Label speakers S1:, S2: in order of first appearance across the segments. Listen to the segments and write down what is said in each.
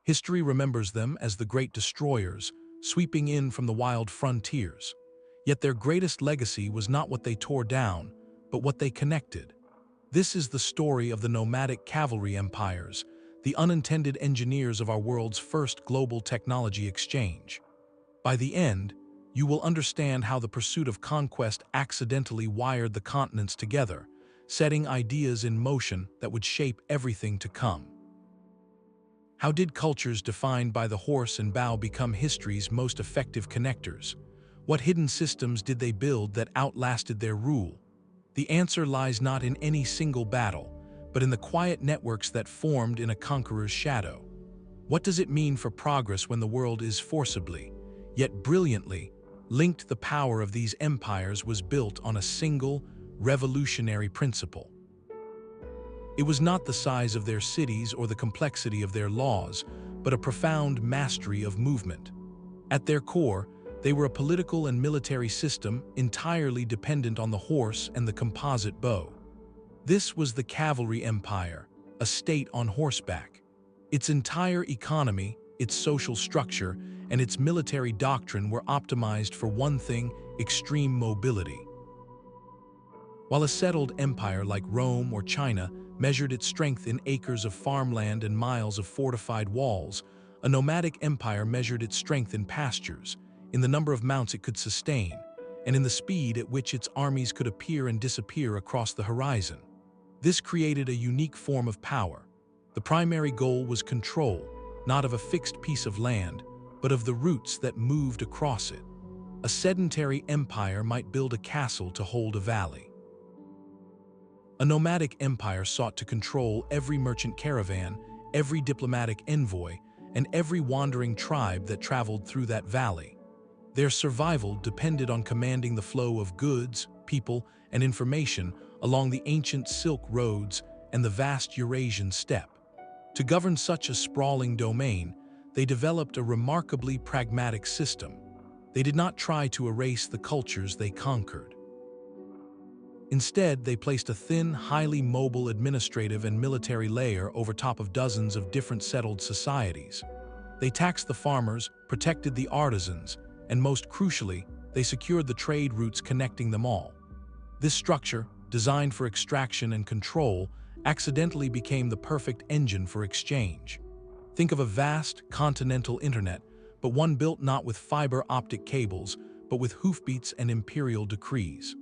S1: History remembers them as the great destroyers, sweeping in from the wild frontiers. Yet their greatest legacy was not what they tore down, but what they connected. This is the story of the nomadic cavalry empires, the unintended engineers of our world's first global technology exchange. By the end, you will understand how the pursuit of conquest accidentally wired the continents together, setting ideas in motion that would shape everything to come. How did cultures defined by the horse and bow become history's most effective connectors? What hidden systems did they build that outlasted their rule? The answer lies not in any single battle, but in the quiet networks that formed in a conqueror's shadow. What does it mean for progress when the world is forcibly, yet brilliantly, linked? The power of these empires was built on a single, revolutionary principle. It was not the size of their cities or the complexity of their laws, but a profound mastery of movement. At their core, they were a political and military system entirely dependent on the horse and the composite bow. This was the cavalry empire, a state on horseback. Its entire economy, its social structure, and its military doctrine were optimized for one thing: extreme mobility. While a settled empire like Rome or China measured its strength in acres of farmland and miles of fortified walls, a nomadic empire measured its strength in pastures, in the number of mounts it could sustain, and in the speed at which its armies could appear and disappear across the horizon. This created a unique form of power. The primary goal was control, not of a fixed piece of land, but of the routes that moved across it. A sedentary empire might build a castle to hold a valley. A nomadic empire sought to control every merchant caravan, every diplomatic envoy, and every wandering tribe that traveled through that valley. Their survival depended on commanding the flow of goods, people, and information along the ancient Silk Roads and the vast Eurasian steppe. To govern such a sprawling domain, they developed a remarkably pragmatic system. They did not try to erase the cultures they conquered. Instead, they placed a thin, highly mobile administrative and military layer over top of dozens of different settled societies. They taxed the farmers, protected the artisans, and most crucially, they secured the trade routes connecting them all. This structure, designed for extraction and control, accidentally became the perfect engine for exchange. Think of a vast, continental internet, but one built not with fiber optic cables, but with hoofbeats and imperial decrees.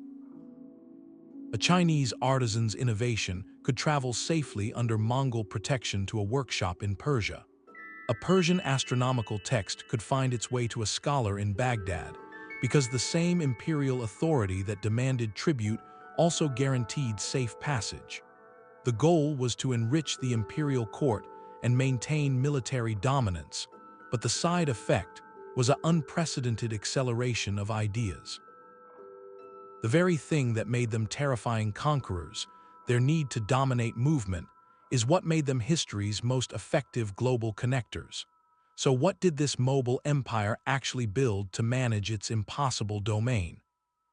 S1: A Chinese artisan's innovation could travel safely under Mongol protection to a workshop in Persia. A Persian astronomical text could find its way to a scholar in Baghdad, because the same imperial authority that demanded tribute also guaranteed safe passage. The goal was to enrich the imperial court and maintain military dominance, but the side effect was an unprecedented acceleration of ideas. The very thing that made them terrifying conquerors, their need to dominate movement, is what made them history's most effective global connectors. So what did this mobile empire actually build to manage its impossible domain?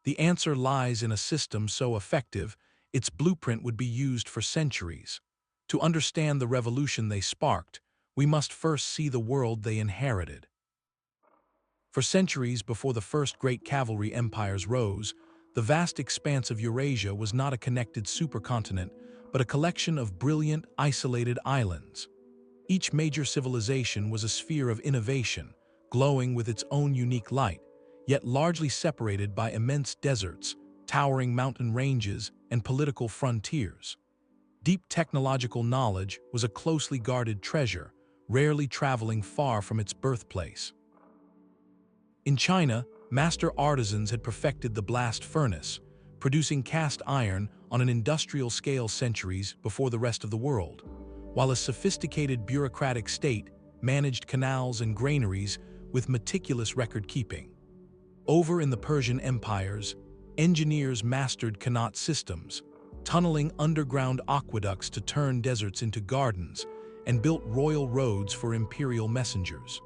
S1: The answer lies in a system so effective, its blueprint would be used for centuries. To understand the revolution they sparked, we must first see the world they inherited. For centuries before the first great cavalry empires rose, the vast expanse of Eurasia was not a connected supercontinent, but a collection of brilliant, isolated islands. Each major civilization was a sphere of innovation, glowing with its own unique light, yet largely separated by immense deserts, towering mountain ranges, and political frontiers. Deep technological knowledge was a closely guarded treasure, rarely traveling far from its birthplace. In China, master artisans had perfected the blast furnace, producing cast iron on an industrial scale centuries before the rest of the world, while a sophisticated bureaucratic state managed canals and granaries with meticulous record-keeping. Over in the Persian empires, engineers mastered Qanat systems, tunneling underground aqueducts to turn deserts into gardens, and built royal roads for imperial messengers.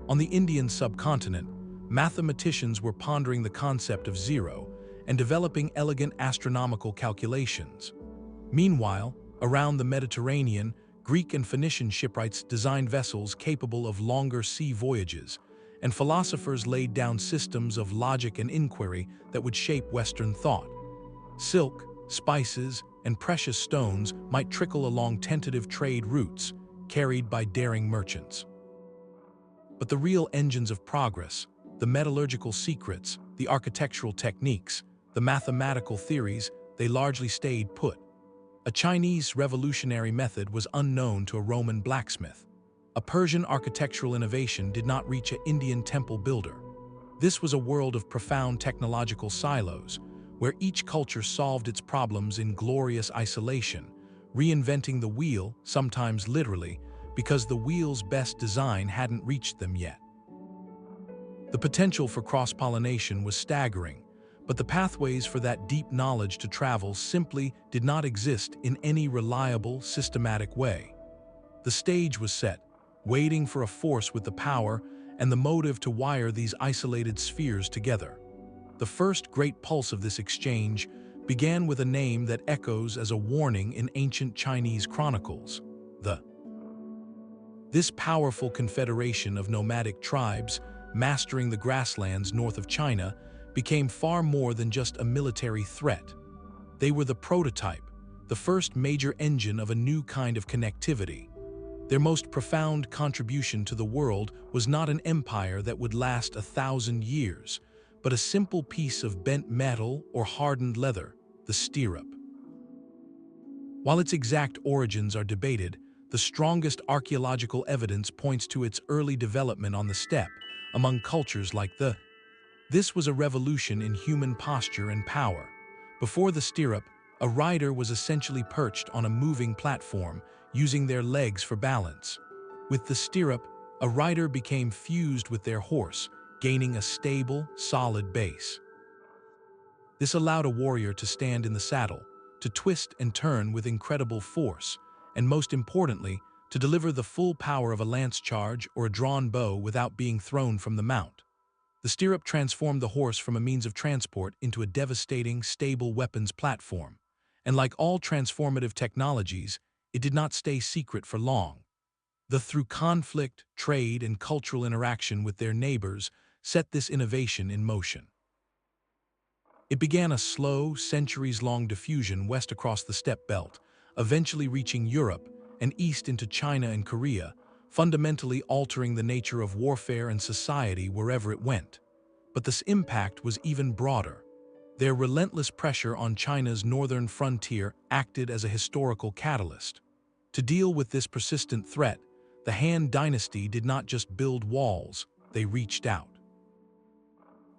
S1: On the Indian subcontinent, mathematicians were pondering the concept of zero and developing elegant astronomical calculations. Meanwhile, around the Mediterranean, Greek and Phoenician shipwrights designed vessels capable of longer sea voyages, and philosophers laid down systems of logic and inquiry that would shape Western thought. Silk, spices, and precious stones might trickle along tentative trade routes, carried by daring merchants. But the real engines of progress, the metallurgical secrets, the architectural techniques, the mathematical theories, they largely stayed put. A Chinese revolutionary method was unknown to a Roman blacksmith. A Persian architectural innovation did not reach an Indian temple builder. This was a world of profound technological silos, where each culture solved its problems in glorious isolation, reinventing the wheel, sometimes literally, because the wheel's best design hadn't reached them yet. The potential for cross-pollination was staggering, but the pathways for that deep knowledge to travel simply did not exist in any reliable, systematic way. The stage was set, waiting for a force with the power and the motive to wire these isolated spheres together. The first great pulse of this exchange began with a name that echoes as a warning in ancient Chinese chronicles, This powerful confederation of nomadic tribes, mastering the grasslands north of China, became far more than just a military threat. They were the prototype, the first major engine of a new kind of connectivity. Their most profound contribution to the world was not an empire that would last 1,000 years, but a simple piece of bent metal or hardened leather, the stirrup. While its exact origins are debated, the strongest archaeological evidence points to its early development on the steppe, among cultures like the. This was a revolution in human posture and power. Before the stirrup, a rider was essentially perched on a moving platform, using their legs for balance. With the stirrup, a rider became fused with their horse, gaining a stable, solid base. This allowed a warrior to stand in the saddle, to twist and turn with incredible force, and most importantly, to deliver the full power of a lance charge or a drawn bow without being thrown from the mount. The stirrup transformed the horse from a means of transport into a devastating, stable weapons platform. And like all transformative technologies, it did not stay secret for long. Through conflict, trade, and cultural interaction with their neighbors, set this innovation in motion. It began a slow, centuries-long diffusion west across the steppe belt, eventually reaching Europe and east into China and Korea, fundamentally altering the nature of warfare and society wherever it went. But this impact was even broader. Their relentless pressure on China's northern frontier acted as a historical catalyst. To deal with this persistent threat, the Han dynasty did not just build walls, they reached out.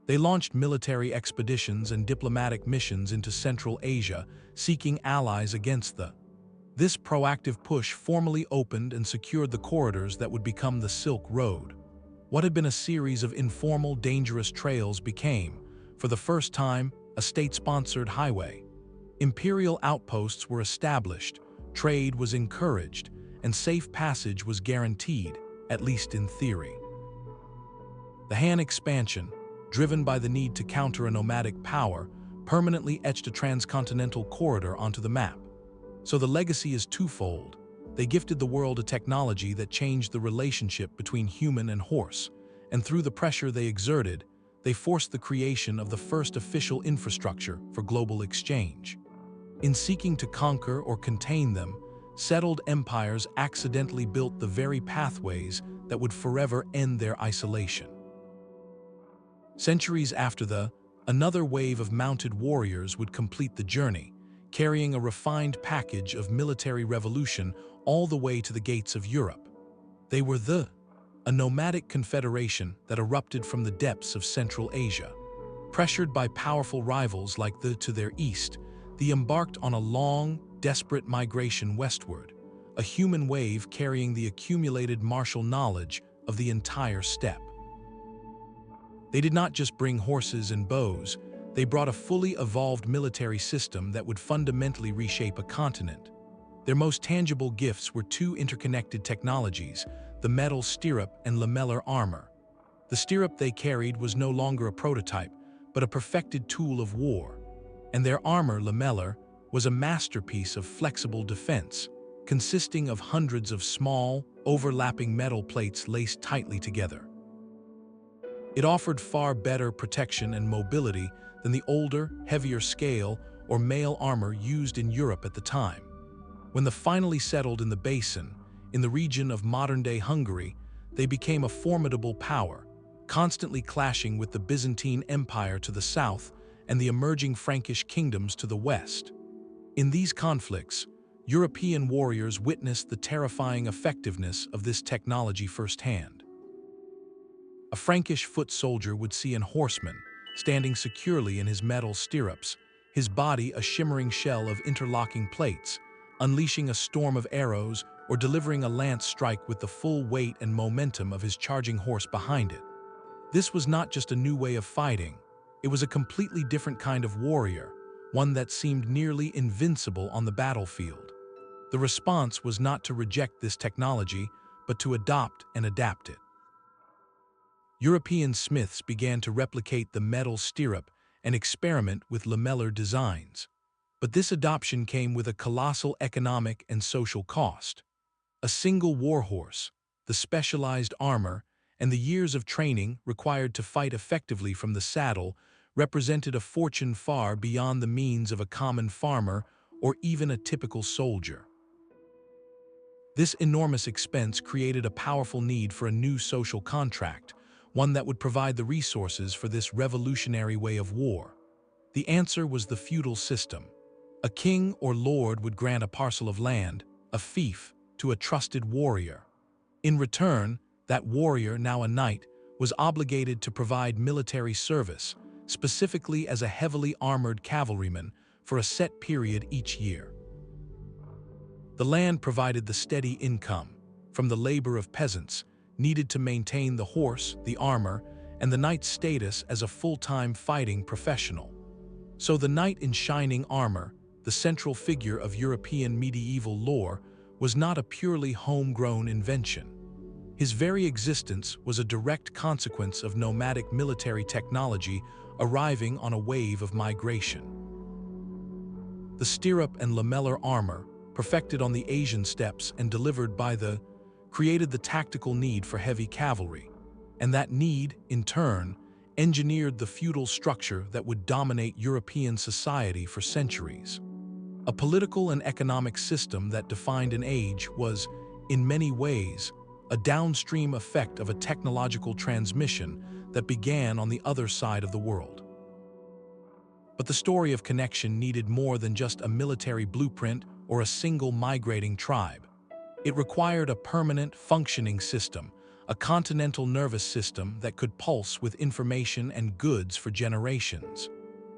S1: They launched military expeditions and diplomatic missions into Central Asia, seeking allies against the. This proactive push formally opened and secured the corridors that would become the Silk Road. What had been a series of informal, dangerous trails became, for the first time, a state-sponsored highway. Imperial outposts were established, trade was encouraged, and safe passage was guaranteed, at least in theory. The Han expansion, driven by the need to counter a nomadic power, permanently etched a transcontinental corridor onto the map. So the legacy is twofold. They gifted the world a technology that changed the relationship between human and horse, and through the pressure they exerted, they forced the creation of the first official infrastructure for global exchange. In seeking to conquer or contain them, settled empires accidentally built the very pathways that would forever end their isolation. Centuries after another wave of mounted warriors would complete the journey, carrying a refined package of military revolution all the way to the gates of Europe. They were a nomadic confederation that erupted from the depths of Central Asia. Pressured by powerful rivals like to their east, they embarked on a long, desperate migration westward, a human wave carrying the accumulated martial knowledge of the entire steppe. They did not just bring horses and bows, they brought a fully evolved military system that would fundamentally reshape a continent. Their most tangible gifts were two interconnected technologies, the metal stirrup and lamellar armor. The stirrup they carried was no longer a prototype, but a perfected tool of war. And their armor, lamellar, was a masterpiece of flexible defense, consisting of hundreds of small, overlapping metal plates laced tightly together. It offered far better protection and mobility than the older, heavier scale or mail armor used in Europe at the time. When they finally settled in the basin, in the region of modern-day Hungary, they became a formidable power, constantly clashing with the Byzantine Empire to the south and the emerging Frankish kingdoms to the west. In these conflicts, European warriors witnessed the terrifying effectiveness of this technology firsthand. A Frankish foot soldier would see an horseman standing securely in his metal stirrups, his body a shimmering shell of interlocking plates, unleashing a storm of arrows or delivering a lance strike with the full weight and momentum of his charging horse behind it. This was not just a new way of fighting, it was a completely different kind of warrior, one that seemed nearly invincible on the battlefield. The response was not to reject this technology, but to adopt and adapt it. European smiths began to replicate the metal stirrup and experiment with lamellar designs. But this adoption came with a colossal economic and social cost. A single warhorse, the specialized armor, and the years of training required to fight effectively from the saddle represented a fortune far beyond the means of a common farmer or even a typical soldier. This enormous expense created a powerful need for a new social contract, one that would provide the resources for this revolutionary way of war. The answer was the feudal system. A king or lord would grant a parcel of land, a fief, to a trusted warrior. In return, that warrior, now a knight, was obligated to provide military service, specifically as a heavily armored cavalryman, for a set period each year. The land provided the steady income from the labor of peasants needed to maintain the horse, the armor, and the knight's status as a full-time fighting professional. So the knight in shining armor, the central figure of European medieval lore, was not a purely homegrown invention. His very existence was a direct consequence of nomadic military technology arriving on a wave of migration. The stirrup and lamellar armor, perfected on the Asian steppes and delivered by created the tactical need for heavy cavalry, and that need, in turn, engineered the feudal structure that would dominate European society for centuries. A political and economic system that defined an age was, in many ways, a downstream effect of a technological transmission that began on the other side of the world. But the story of connection needed more than just a military blueprint or a single migrating tribe. It required a permanent, functioning system, a continental nervous system that could pulse with information and goods for generations.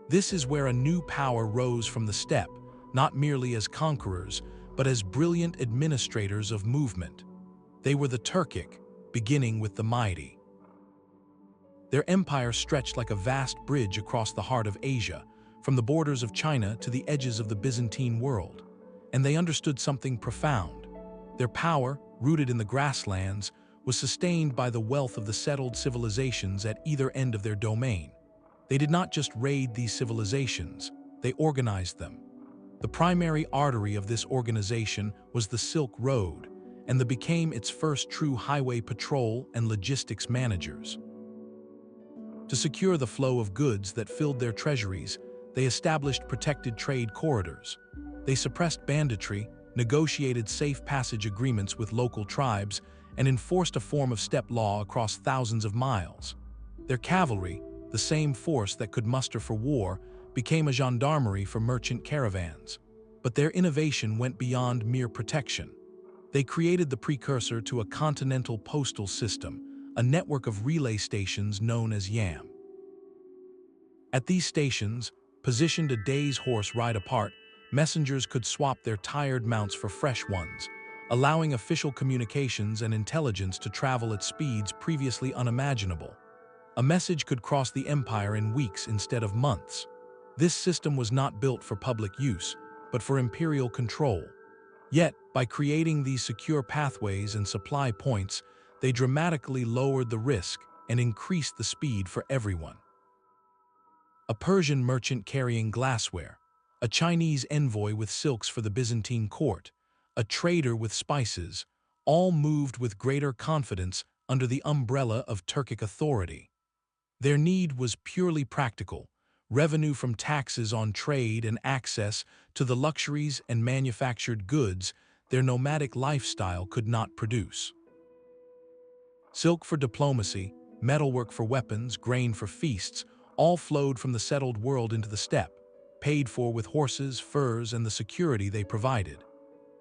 S1: This is where a new power rose from the steppe, not merely as conquerors, but as brilliant administrators of movement. They were the Turkic, beginning with the mighty. Their empire stretched like a vast bridge across the heart of Asia, from the borders of China to the edges of the Byzantine world. And they understood something profound. Their power, rooted in the grasslands, was sustained by the wealth of the settled civilizations at either end of their domain. They did not just raid these civilizations, they organized them. The primary artery of this organization was the Silk Road, and they became its first true highway patrol and logistics managers. To secure the flow of goods that filled their treasuries, they established protected trade corridors. They suppressed banditry, negotiated safe passage agreements with local tribes, and enforced a form of steppe law across thousands of miles. Their cavalry, the same force that could muster for war, became a gendarmerie for merchant caravans. But their innovation went beyond mere protection. They created the precursor to a continental postal system, a network of relay stations known as Yam. At these stations, positioned a day's horse ride apart, messengers could swap their tired mounts for fresh ones, allowing official communications and intelligence to travel at speeds previously unimaginable. A message could cross the empire in weeks instead of months. This system was not built for public use, but for imperial control. Yet, by creating these secure pathways and supply points, they dramatically lowered the risk and increased the speed for everyone. A Persian merchant carrying glassware, a Chinese envoy with silks for the Byzantine court, a trader with spices, all moved with greater confidence under the umbrella of Turkic authority. Their need was purely practical, revenue from taxes on trade and access to the luxuries and manufactured goods their nomadic lifestyle could not produce. Silk for diplomacy, metalwork for weapons, grain for feasts, all flowed from the settled world into the steppe, paid for with horses, furs, and the security they provided.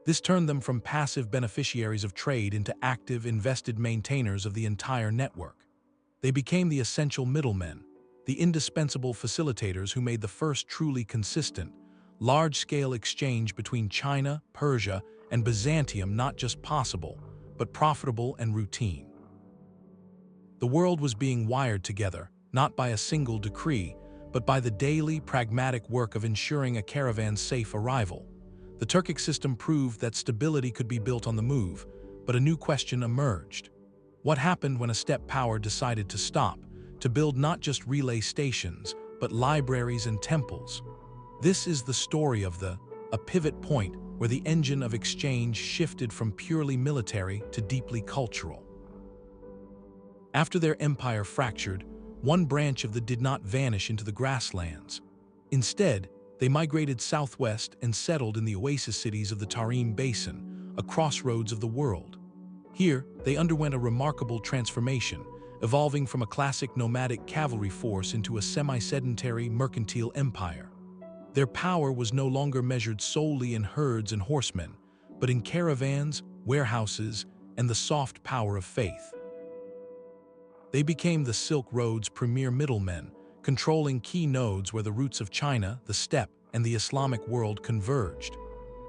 S1: This turned them from passive beneficiaries of trade into active, invested maintainers of the entire network. They became the essential middlemen, the indispensable facilitators who made the first truly consistent, large-scale exchange between China, Persia, and Byzantium not just possible, but profitable and routine. The world was being wired together, not by a single decree, but by the daily, pragmatic work of ensuring a caravan's safe arrival. The Turkic system proved that stability could be built on the move, but a new question emerged. What happened when a steppe power decided to stop, to build not just relay stations, but libraries and temples? This is the story of a pivot point where the engine of exchange shifted from purely military to deeply cultural. After their empire fractured, one branch of did not vanish into the grasslands. Instead, they migrated southwest and settled in the oasis cities of the Tarim Basin, a crossroads of the world. Here, they underwent a remarkable transformation, evolving from a classic nomadic cavalry force into a semi-sedentary mercantile empire. Their power was no longer measured solely in herds and horsemen, but in caravans, warehouses, and the soft power of faith. They became the Silk Road's premier middlemen, controlling key nodes where the roots of China, the steppe, and the Islamic world converged.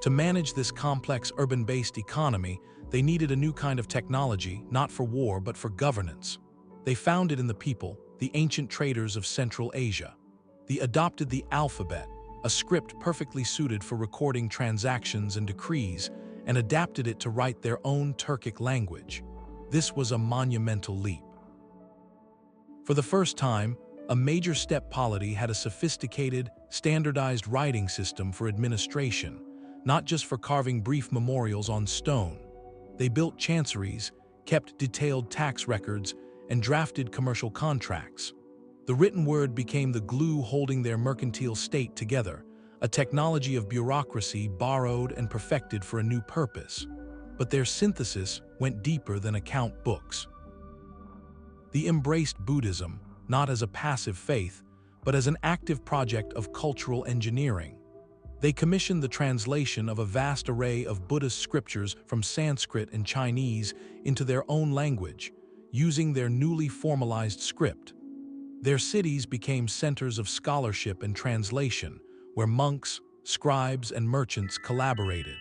S1: To manage this complex urban-based economy, they needed a new kind of technology, not for war but for governance. They found it in the people, the ancient traders of Central Asia. They adopted the alphabet, a script perfectly suited for recording transactions and decrees, and adapted it to write their own Turkic language. This was a monumental leap. For the first time, a major steppe polity had a sophisticated, standardized writing system for administration, not just for carving brief memorials on stone. They built chanceries, kept detailed tax records, and drafted commercial contracts. The written word became the glue holding their mercantile state together, a technology of bureaucracy borrowed and perfected for a new purpose. But their synthesis went deeper than account books. They embraced Buddhism, not as a passive faith, but as an active project of cultural engineering. They commissioned the translation of a vast array of Buddhist scriptures from Sanskrit and Chinese into their own language, using their newly formalized script. Their cities became centers of scholarship and translation, where monks, scribes, and merchants collaborated.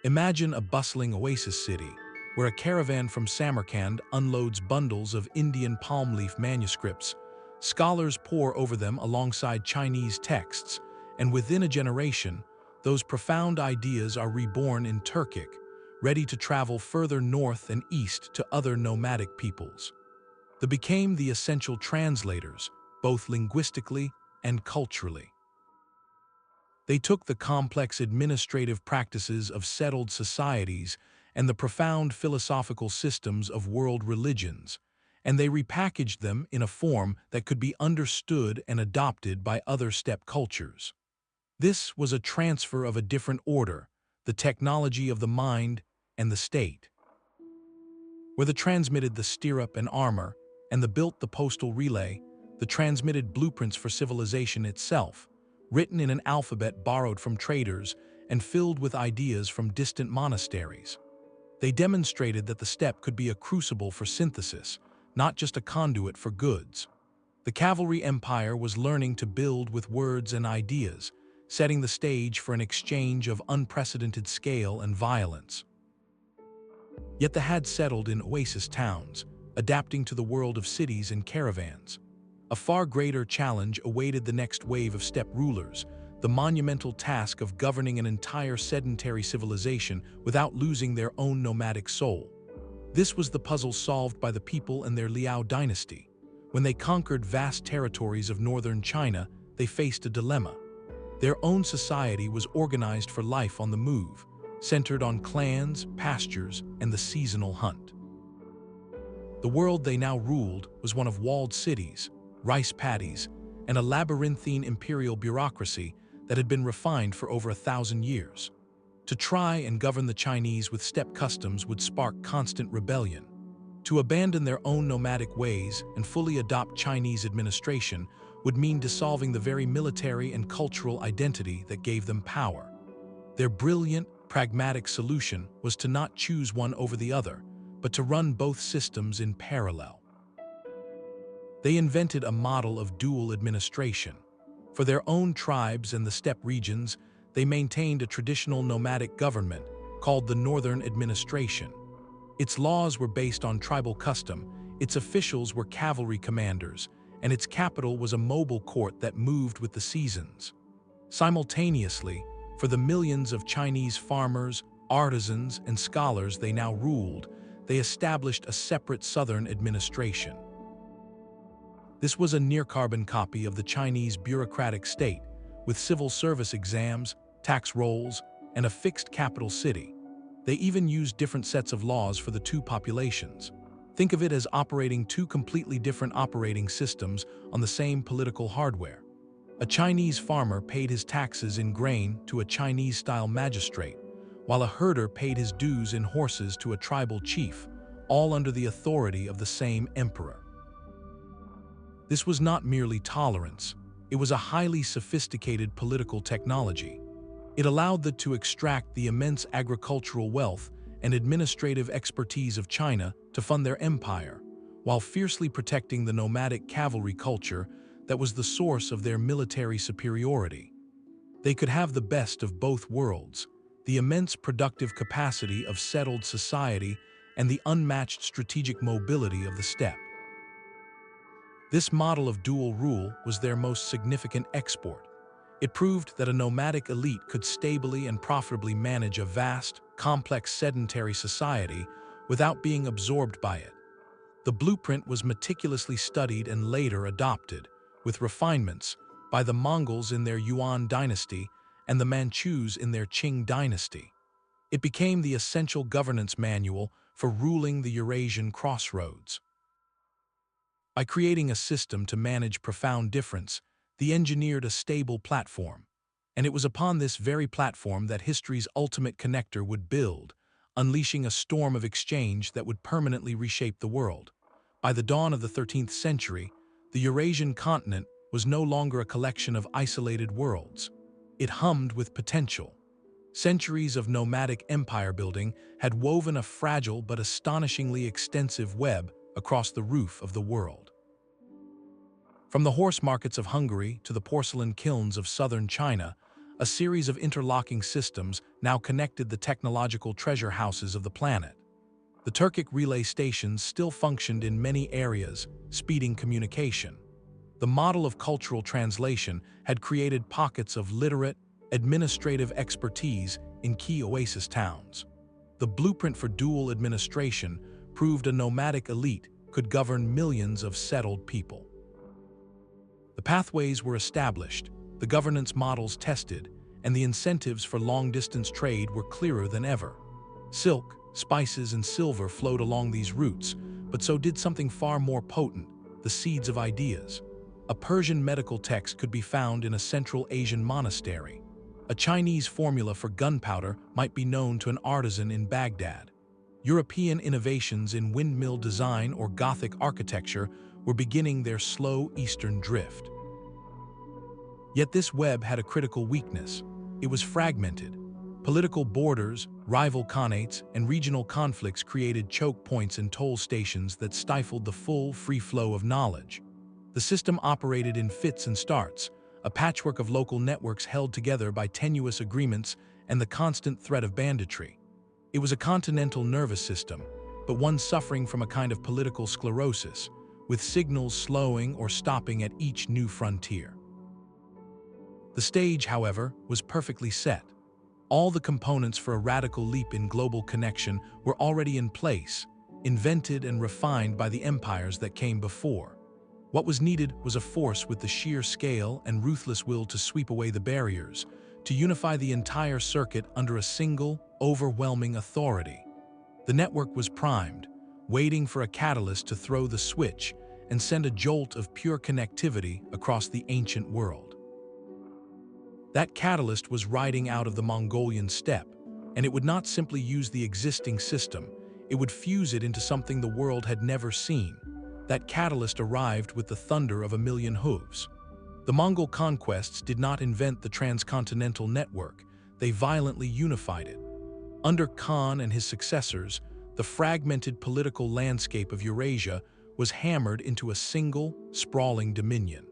S1: Imagine a bustling oasis city, where a caravan from Samarkand unloads bundles of Indian palm leaf manuscripts. Scholars pore over them alongside Chinese texts, and within a generation, those profound ideas are reborn in Turkic, ready to travel further north and east to other nomadic peoples. They became the essential translators, both linguistically and culturally. They took the complex administrative practices of settled societies and the profound philosophical systems of world religions, and they repackaged them in a form that could be understood and adopted by other steppe cultures. This was a transfer of a different order, the technology of the mind and the state. Where they transmitted the stirrup and armor, and they built the postal relay, the transmitted blueprints for civilization itself, written in an alphabet borrowed from traders and filled with ideas from distant monasteries. They demonstrated that the steppe could be a crucible for synthesis, not just a conduit for goods. The cavalry empire was learning to build with words and ideas, setting the stage for an exchange of unprecedented scale and violence. Yet they had settled in oasis towns, adapting to the world of cities and caravans. A far greater challenge awaited the next wave of steppe rulers, the monumental task of governing an entire sedentary civilization without losing their own nomadic soul. This was the puzzle solved by the people and their Liao dynasty. When they conquered vast territories of northern China, they faced a dilemma. Their own society was organized for life on the move, centered on clans, pastures, and the seasonal hunt. The world they now ruled was one of walled cities, rice paddies, and a labyrinthine imperial bureaucracy that had been refined for over 1,000 years. To try and govern the Chinese with steppe customs would spark constant rebellion. To abandon their own nomadic ways and fully adopt Chinese administration would mean dissolving the very military and cultural identity that gave them power. Their brilliant, pragmatic solution was to not choose one over the other, but to run both systems in parallel. They invented a model of dual administration. For their own tribes and the steppe regions, they maintained a traditional nomadic government called the Northern Administration. Its laws were based on tribal custom, its officials were cavalry commanders, and its capital was a mobile court that moved with the seasons. Simultaneously, for the millions of Chinese farmers, artisans, and scholars they now ruled, they established a separate southern administration. This was a near-carbon copy of the Chinese bureaucratic state, with civil service exams, tax rolls, and a fixed capital city. They even used different sets of laws for the two populations. Think of it as operating two completely different operating systems on the same political hardware. A Chinese farmer paid his taxes in grain to a Chinese-style magistrate, while a herder paid his dues in horses to a tribal chief, all under the authority of the same emperor. This was not merely tolerance, it was a highly sophisticated political technology. It allowed them to extract the immense agricultural wealth and administrative expertise of China to fund their empire, while fiercely protecting the nomadic cavalry culture that was the source of their military superiority. They could have the best of both worlds, the immense productive capacity of settled society and the unmatched strategic mobility of the steppe. This model of dual rule was their most significant export. It proved that a nomadic elite could stably and profitably manage a vast, complex sedentary society without being absorbed by it. The blueprint was meticulously studied and later adopted, with refinements, by the Mongols in their Yuan dynasty and the Manchus in their Qing dynasty. It became the essential governance manual for ruling the Eurasian crossroads. By creating a system to manage profound difference, they engineered a stable platform, and it was upon this very platform that history's ultimate connector would build, unleashing a storm of exchange that would permanently reshape the world. By the dawn of the 13th century, the Eurasian continent was no longer a collection of isolated worlds. It hummed with potential. Centuries of nomadic empire building had woven a fragile but astonishingly extensive web across the roof of the world. From the horse markets of Hungary to the porcelain kilns of southern China, a series of interlocking systems now connected the technological treasure houses of the planet. The Turkic relay stations still functioned in many areas, speeding communication. The model of cultural translation had created pockets of literate, administrative expertise in key oasis towns. The blueprint for dual administration proved a nomadic elite could govern millions of settled people. The pathways were established, the governance models tested, and the incentives for long-distance trade were clearer than ever. Silk, spices, and silver flowed along these routes, but so did something far more potent, the seeds of ideas. A Persian medical text could be found in a Central Asian monastery. A Chinese formula for gunpowder might be known to an artisan in Baghdad. European innovations in windmill design or Gothic architecture were beginning their slow eastern drift. Yet this web had a critical weakness. It was fragmented. Political borders, rival khanates, and regional conflicts created choke points and toll stations that stifled the full, free flow of knowledge. The system operated in fits and starts, a patchwork of local networks held together by tenuous agreements and the constant threat of banditry. It was a continental nervous system, but one suffering from a kind of political sclerosis, with signals slowing or stopping at each new frontier. The stage, however, was perfectly set. All the components for a radical leap in global connection were already in place, invented and refined by the empires that came before. What was needed was a force with the sheer scale and ruthless will to sweep away the barriers, to unify the entire circuit under a single, overwhelming authority. The network was primed, waiting for a catalyst to throw the switch and send a jolt of pure connectivity across the ancient world. That catalyst was riding out of the Mongolian steppe, and it would not simply use the existing system, it would fuse it into something the world had never seen. That catalyst arrived with the thunder of a million hooves. The Mongol conquests did not invent the transcontinental network, they violently unified it. Under Khan and his successors, the fragmented political landscape of Eurasia was hammered into a single, sprawling dominion.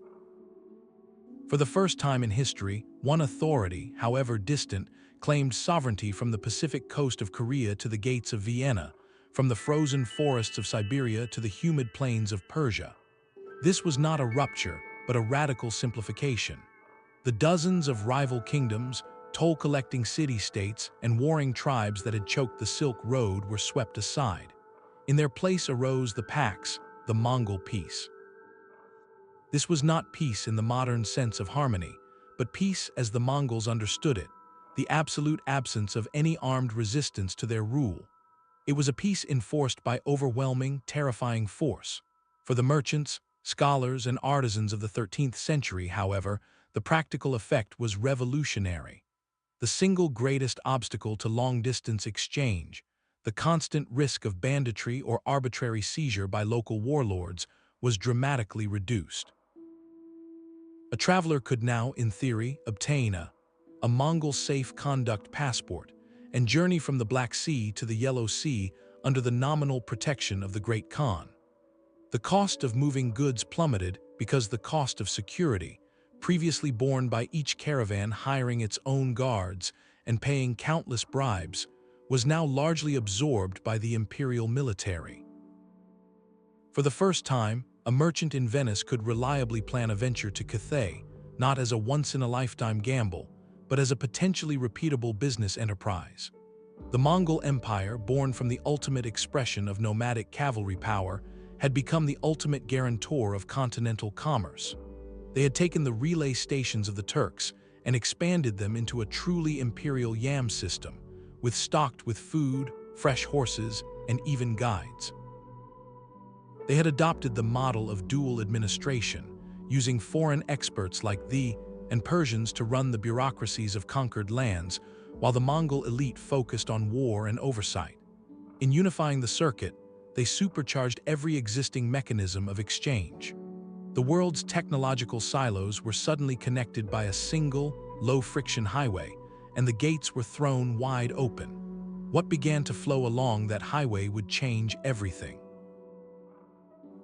S1: For the first time in history, one authority, however distant, claimed sovereignty from the Pacific coast of Korea to the gates of Vienna, from the frozen forests of Siberia to the humid plains of Persia. This was not a rupture, but a radical simplification. The dozens of rival kingdoms, toll-collecting city-states, and warring tribes that had choked the Silk Road were swept aside. In their place arose the Pax, the Mongol peace. This was not peace in the modern sense of harmony, but peace as the Mongols understood it, the absolute absence of any armed resistance to their rule. It was a peace enforced by overwhelming, terrifying force. For the merchants, scholars, and artisans of the 13th century, however, the practical effect was revolutionary. The single greatest obstacle to long-distance exchange, the constant risk of banditry or arbitrary seizure by local warlords, was dramatically reduced. A traveler could now, in theory, obtain a Mongol safe conduct passport and journey from the Black Sea to the Yellow Sea under the nominal protection of the Great Khan. The cost of moving goods plummeted because the cost of security, previously borne by each caravan hiring its own guards and paying countless bribes, was now largely absorbed by the imperial military. For the first time, a merchant in Venice could reliably plan a venture to Cathay, not as a once-in-a-lifetime gamble, but as a potentially repeatable business enterprise. The Mongol Empire, born from the ultimate expression of nomadic cavalry power, had become the ultimate guarantor of continental commerce. They had taken the relay stations of the Turks and expanded them into a truly imperial yam system, stocked with food, fresh horses, and even guides. They had adopted the model of dual administration, using foreign experts like the and Persians to run the bureaucracies of conquered lands, while the Mongol elite focused on war and oversight. In unifying the circuit, they supercharged every existing mechanism of exchange. The world's technological silos were suddenly connected by a single, low-friction highway, and the gates were thrown wide open. What began to flow along that highway would change everything.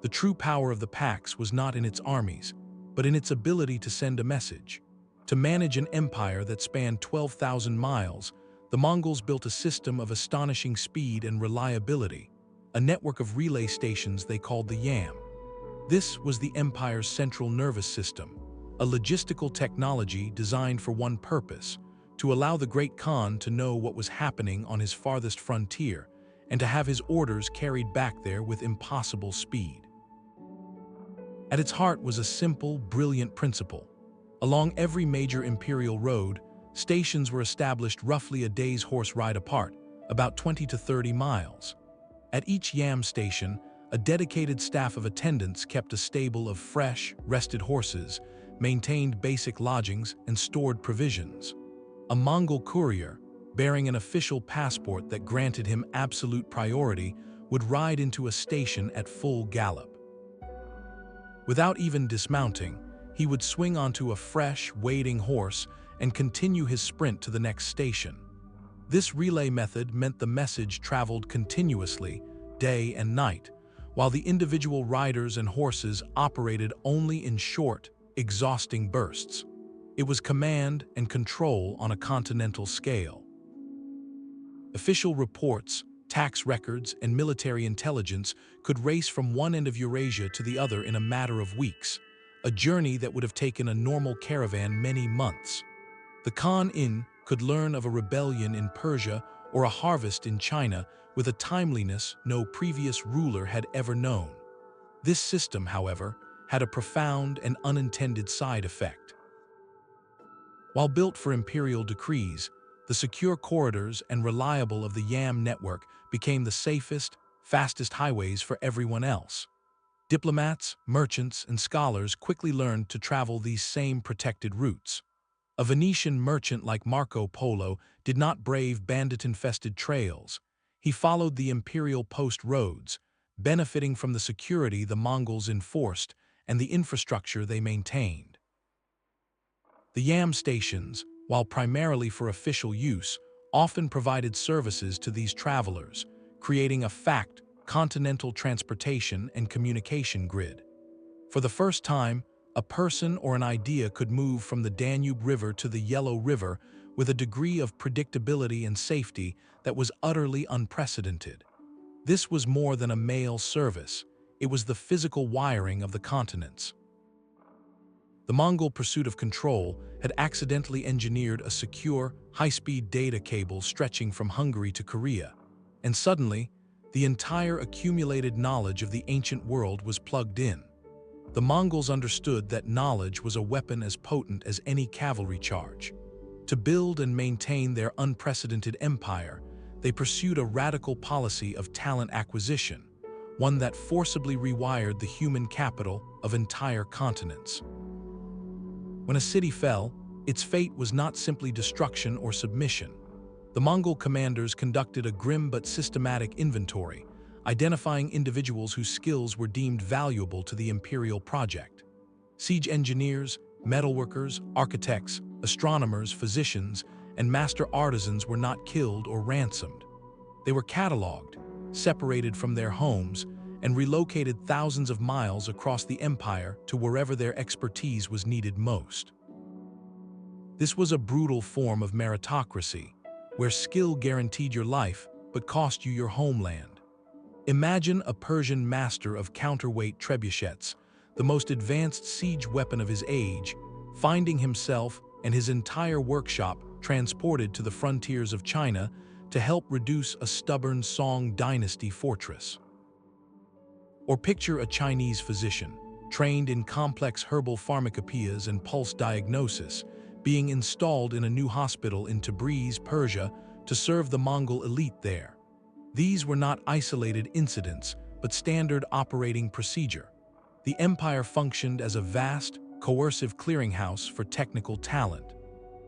S1: The true power of the Pax was not in its armies, but in its ability to send a message. To manage an empire that spanned 12,000 miles, the Mongols built a system of astonishing speed and reliability, a network of relay stations they called the Yam. This was the empire's central nervous system, a logistical technology designed for one purpose: to allow the Great Khan to know what was happening on his farthest frontier and to have his orders carried back there with impossible speed. At its heart was a simple, brilliant principle. Along every major imperial road, stations were established roughly a day's horse ride apart, about 20 to 30 miles. At each Yam station, a dedicated staff of attendants kept a stable of fresh, rested horses, maintained basic lodgings, and stored provisions. A Mongol courier, bearing an official passport that granted him absolute priority, would ride into a station at full gallop. Without even dismounting, he would swing onto a fresh, waiting horse and continue his sprint to the next station. This relay method meant the message traveled continuously, day and night, while the individual riders and horses operated only in short, exhausting bursts. It was command and control on a continental scale. Official reports, tax records, and military intelligence could race from one end of Eurasia to the other in a matter of weeks, a journey that would have taken a normal caravan many months. The Khan could learn of a rebellion in Persia or a harvest in China with a timeliness no previous ruler had ever known. This system, however, had a profound and unintended side effect. While built for imperial decrees, the secure corridors and reliable of the Yam network became the safest, fastest highways for everyone else. Diplomats, merchants, and scholars quickly learned to travel these same protected routes. A Venetian merchant like Marco Polo did not brave bandit-infested trails. He followed the imperial post roads, benefiting from the security the Mongols enforced and the infrastructure they maintained. The Yam stations, while primarily for official use, often provided services to these travelers, creating a continental transportation and communication grid. For the first time, a person or an idea could move from the Danube River to the Yellow River with a degree of predictability and safety that was utterly unprecedented. This was more than a mail service. It was the physical wiring of the continents. The Mongol pursuit of control had accidentally engineered a secure, high-speed data cable stretching from Hungary to Korea, and suddenly, the entire accumulated knowledge of the ancient world was plugged in. The Mongols understood that knowledge was a weapon as potent as any cavalry charge. To build and maintain their unprecedented empire, they pursued a radical policy of talent acquisition, one that forcibly rewired the human capital of entire continents. When a city fell, its fate was not simply destruction or submission. The Mongol commanders conducted a grim but systematic inventory, identifying individuals whose skills were deemed valuable to the imperial project. Siege engineers, metalworkers, architects, astronomers, physicians, and master artisans were not killed or ransomed. They were cataloged, separated from their homes, and relocated thousands of miles across the empire to wherever their expertise was needed most. This was a brutal form of meritocracy, where skill guaranteed your life but cost you your homeland. Imagine a Persian master of counterweight trebuchets, the most advanced siege weapon of his age, finding himself and his entire workshop transported to the frontiers of China to help reduce a stubborn Song dynasty fortress. Or picture a Chinese physician, trained in complex herbal pharmacopoeias and pulse diagnosis, being installed in a new hospital in Tabriz, Persia, to serve the Mongol elite there. These were not isolated incidents, but standard operating procedure. The empire functioned as a vast, coercive clearinghouse for technical talent.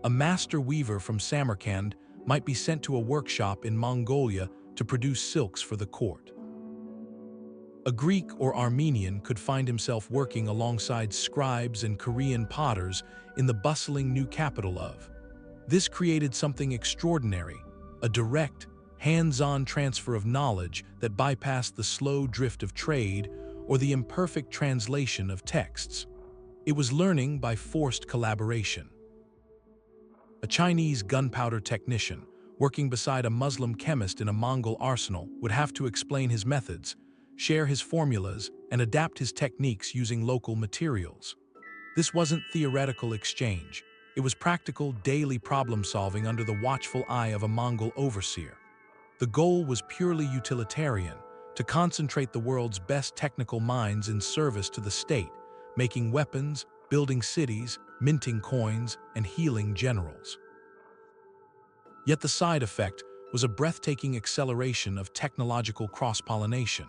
S1: A master weaver from Samarkand might be sent to a workshop in Mongolia to produce silks for the court. A Greek or Armenian could find himself working alongside scribes and Korean potters in the bustling new capital of. This created something extraordinary, a direct, hands-on transfer of knowledge that bypassed the slow drift of trade or the imperfect translation of texts. It was learning by forced collaboration. A Chinese gunpowder technician, working beside a Muslim chemist in a Mongol arsenal, would have to explain his methods, share his formulas, and adapt his techniques using local materials. This wasn't theoretical exchange. It was practical, daily problem-solving under the watchful eye of a Mongol overseer. The goal was purely utilitarian, to concentrate the world's best technical minds in service to the state, making weapons, building cities, minting coins, and healing generals. Yet the side effect was a breathtaking acceleration of technological cross-pollination.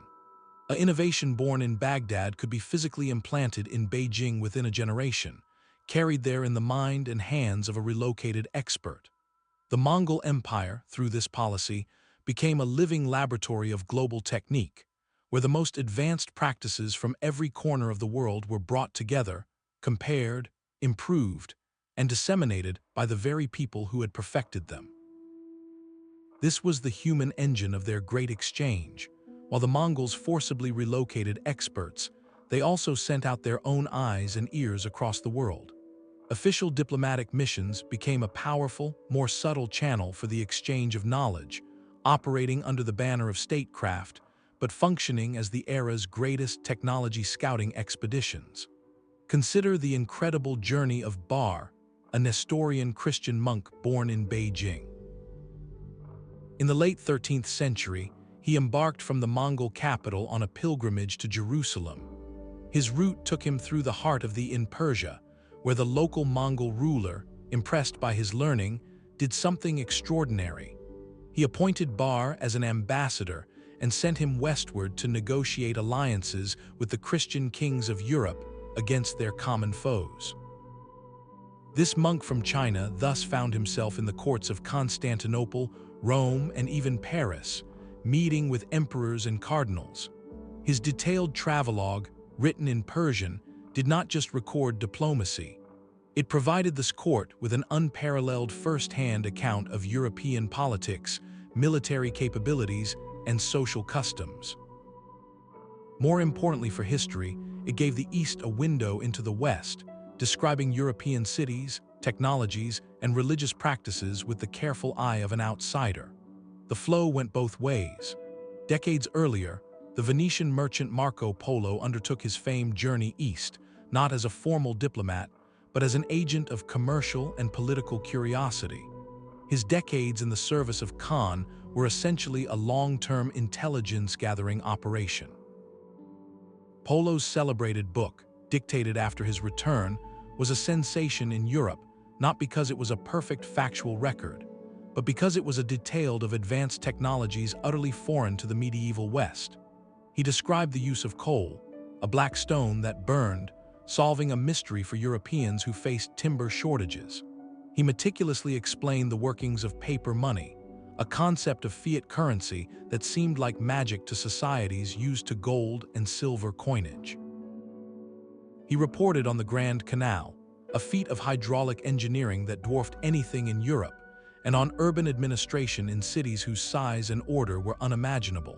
S1: An innovation born in Baghdad could be physically implanted in Beijing within a generation, carried there in the mind and hands of a relocated expert. The Mongol Empire, through this policy, became a living laboratory of global technique, where the most advanced practices from every corner of the world were brought together, compared, improved, and disseminated by the very people who had perfected them. This was the human engine of their great exchange. While the Mongols forcibly relocated experts, they also sent out their own eyes and ears across the world. Official diplomatic missions became a powerful, more subtle channel for the exchange of knowledge, operating under the banner of statecraft, but functioning as the era's greatest technology scouting expeditions. Consider the incredible journey of Bar, a Nestorian Christian monk born in Beijing. In the late 13th century, he embarked from the Mongol capital on a pilgrimage to Jerusalem. His route took him through the heart of in Persia, where the local Mongol ruler, impressed by his learning, did something extraordinary. He appointed Bar as an ambassador and sent him westward to negotiate alliances with the Christian kings of Europe against their common foes. This monk from China thus found himself in the courts of Constantinople, Rome, and even Paris, meeting with emperors and cardinals. His detailed travelogue, written in Persian, did not just record diplomacy. It provided this court with an unparalleled first-hand account of European politics, military capabilities, and social customs. More importantly for history, it gave the East a window into the West, describing European cities, technologies, and religious practices with the careful eye of an outsider. The flow went both ways. Decades earlier, the Venetian merchant Marco Polo undertook his famed journey east, not as a formal diplomat, but as an agent of commercial and political curiosity. His decades in the service of Khan were essentially a long-term intelligence-gathering operation. Polo's celebrated book, dictated after his return, was a sensation in Europe, not because it was a perfect factual record, but because it was a detail of advanced technologies utterly foreign to the medieval West. He described the use of coal, a black stone that burned, solving a mystery for Europeans who faced timber shortages. He meticulously explained the workings of paper money, a concept of fiat currency that seemed like magic to societies used to gold and silver coinage. He reported on the Grand Canal, a feat of hydraulic engineering that dwarfed anything in Europe, and on urban administration in cities whose size and order were unimaginable.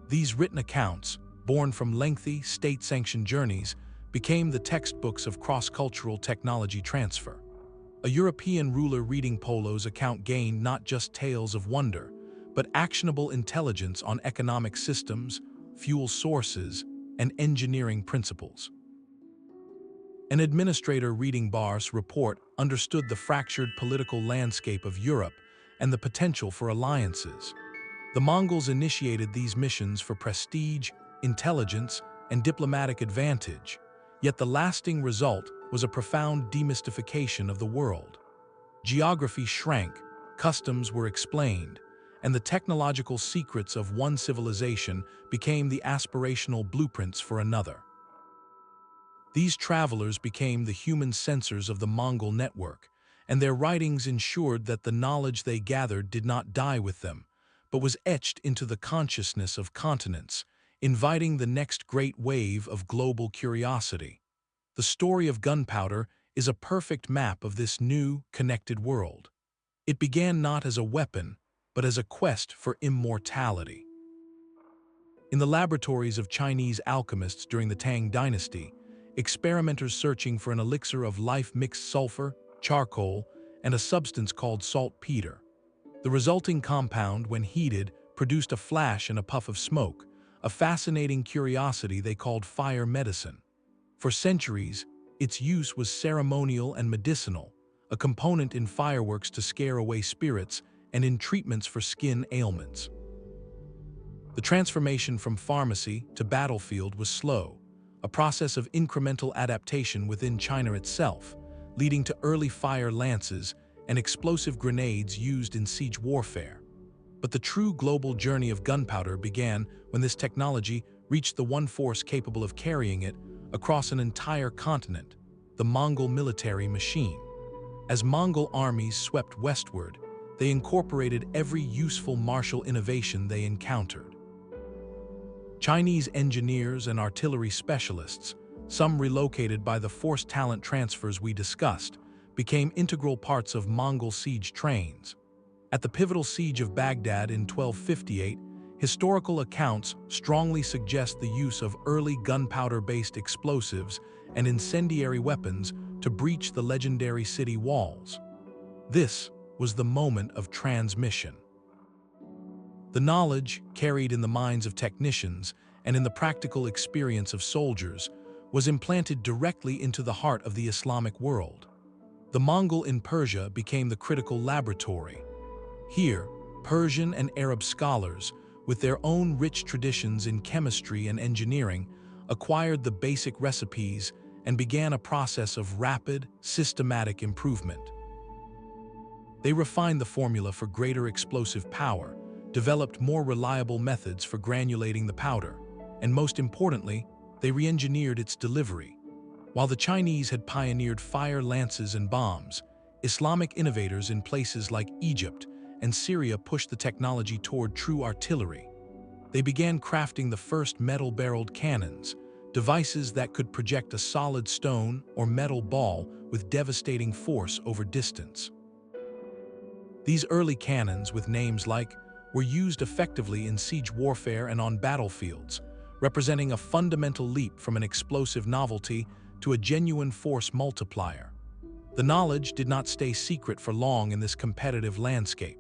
S1: These written accounts, born from lengthy, state-sanctioned journeys, became the textbooks of cross-cultural technology transfer. A European ruler reading Polo's account gained not just tales of wonder, but actionable intelligence on economic systems, fuel sources, and engineering principles. An administrator reading Bar's report understood the fractured political landscape of Europe and the potential for alliances. The Mongols initiated these missions for prestige, intelligence, and diplomatic advantage, yet the lasting result was a profound demystification of the world. Geography shrank, customs were explained, and the technological secrets of one civilization became the aspirational blueprints for another. These travelers became the human sensors of the Mongol network, and their writings ensured that the knowledge they gathered did not die with them, but was etched into the consciousness of continents, inviting the next great wave of global curiosity. The story of gunpowder is a perfect map of this new, connected world. It began not as a weapon, but as a quest for immortality. In the laboratories of Chinese alchemists during the Tang Dynasty, experimenters searching for an elixir of life mixed sulfur, charcoal, and a substance called saltpeter. The resulting compound, when heated, produced a flash and a puff of smoke, a fascinating curiosity they called fire medicine. For centuries, its use was ceremonial and medicinal, a component in fireworks to scare away spirits and in treatments for skin ailments. The transformation from pharmacy to battlefield was slow, a process of incremental adaptation within China itself, leading to early fire lances and explosive grenades used in siege warfare. But the true global journey of gunpowder began when this technology reached the one force capable of carrying it across an entire continent, the Mongol military machine. As Mongol armies swept westward, they incorporated every useful martial innovation they encountered. Chinese engineers and artillery specialists, some relocated by the forced talent transfers we discussed, became integral parts of Mongol siege trains. At the pivotal siege of Baghdad in 1258, historical accounts strongly suggest the use of early gunpowder-based explosives and incendiary weapons to breach the legendary city walls. This was the moment of transmission. The knowledge, carried in the minds of technicians and in the practical experience of soldiers, was implanted directly into the heart of the Islamic world. The Mongol in Persia became the critical laboratory. Here, Persian and Arab scholars, with their own rich traditions in chemistry and engineering, acquired the basic recipes and began a process of rapid, systematic improvement. They refined the formula for greater explosive power, developed more reliable methods for granulating the powder, and most importantly, they re-engineered its delivery. While the Chinese had pioneered fire lances and bombs, Islamic innovators in places like Egypt and Syria pushed the technology toward true artillery. They began crafting the first metal-barreled cannons, devices that could project a solid stone or metal ball with devastating force over distance. These early cannons, with names like, were used effectively in siege warfare and on battlefields, representing a fundamental leap from an explosive novelty to a genuine force multiplier. The knowledge did not stay secret for long in this competitive landscape.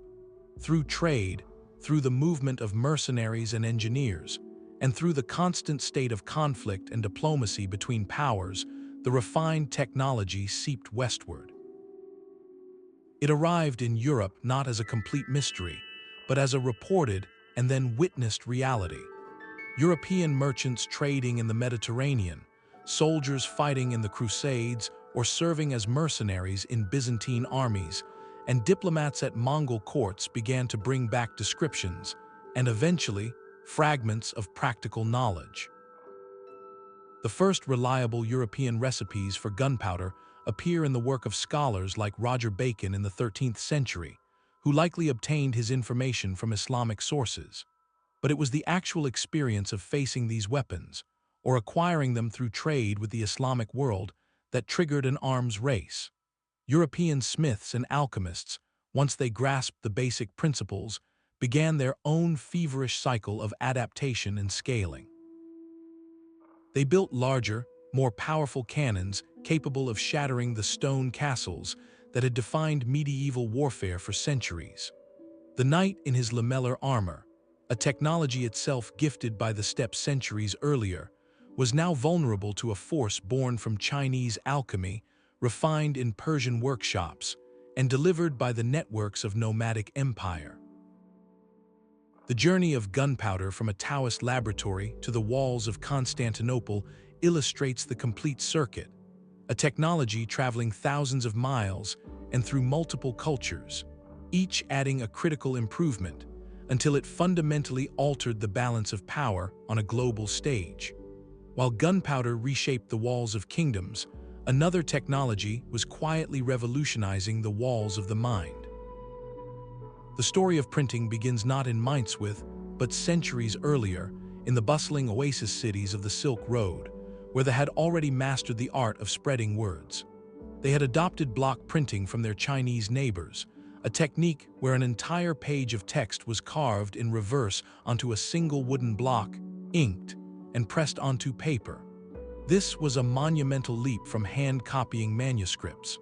S1: Through trade, through the movement of mercenaries and engineers, and through the constant state of conflict and diplomacy between powers, the refined technology seeped westward. It arrived in Europe not as a complete mystery, but as a reported and then witnessed reality. European merchants trading in the Mediterranean, soldiers fighting in the Crusades or serving as mercenaries in Byzantine armies, and diplomats at Mongol courts began to bring back descriptions and eventually fragments of practical knowledge. The first reliable European recipes for gunpowder appear in the work of scholars like Roger Bacon in the 13th century, who likely obtained his information from Islamic sources. But it was the actual experience of facing these weapons, or acquiring them through trade with the Islamic world, that triggered an arms race. European smiths and alchemists, once they grasped the basic principles, began their own feverish cycle of adaptation and scaling. They built larger, more powerful cannons capable of shattering the stone castles that had defined medieval warfare for centuries. The knight in his lamellar armor, a technology itself gifted by the steppe centuries earlier, was now vulnerable to a force born from Chinese alchemy, refined in Persian workshops, and delivered by the networks of nomadic empire. The journey of gunpowder from a Taoist laboratory to the walls of Constantinople illustrates the complete circuit, a technology traveling thousands of miles and through multiple cultures, each adding a critical improvement until it fundamentally altered the balance of power on a global stage. While gunpowder reshaped the walls of kingdoms, another technology was quietly revolutionizing the walls of the mind. The story of printing begins not in Mainz-With, but centuries earlier, in the bustling oasis cities of the Silk Road, where they had already mastered the art of spreading words. They had adopted block printing from their Chinese neighbors, a technique where an entire page of text was carved in reverse onto a single wooden block, inked, and pressed onto paper. This was a monumental leap from hand-copying manuscripts.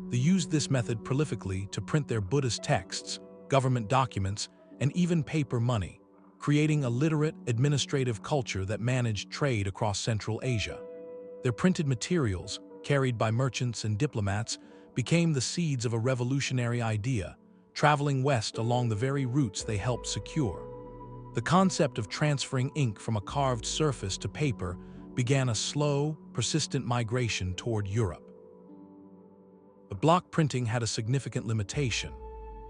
S1: They used this method prolifically to print their Buddhist texts, government documents, and even paper money, creating a literate, administrative culture that managed trade across Central Asia. Their printed materials, carried by merchants and diplomats, became the seeds of a revolutionary idea, traveling west along the very routes they helped secure. The concept of transferring ink from a carved surface to paper began a slow, persistent migration toward Europe. But block printing had a significant limitation.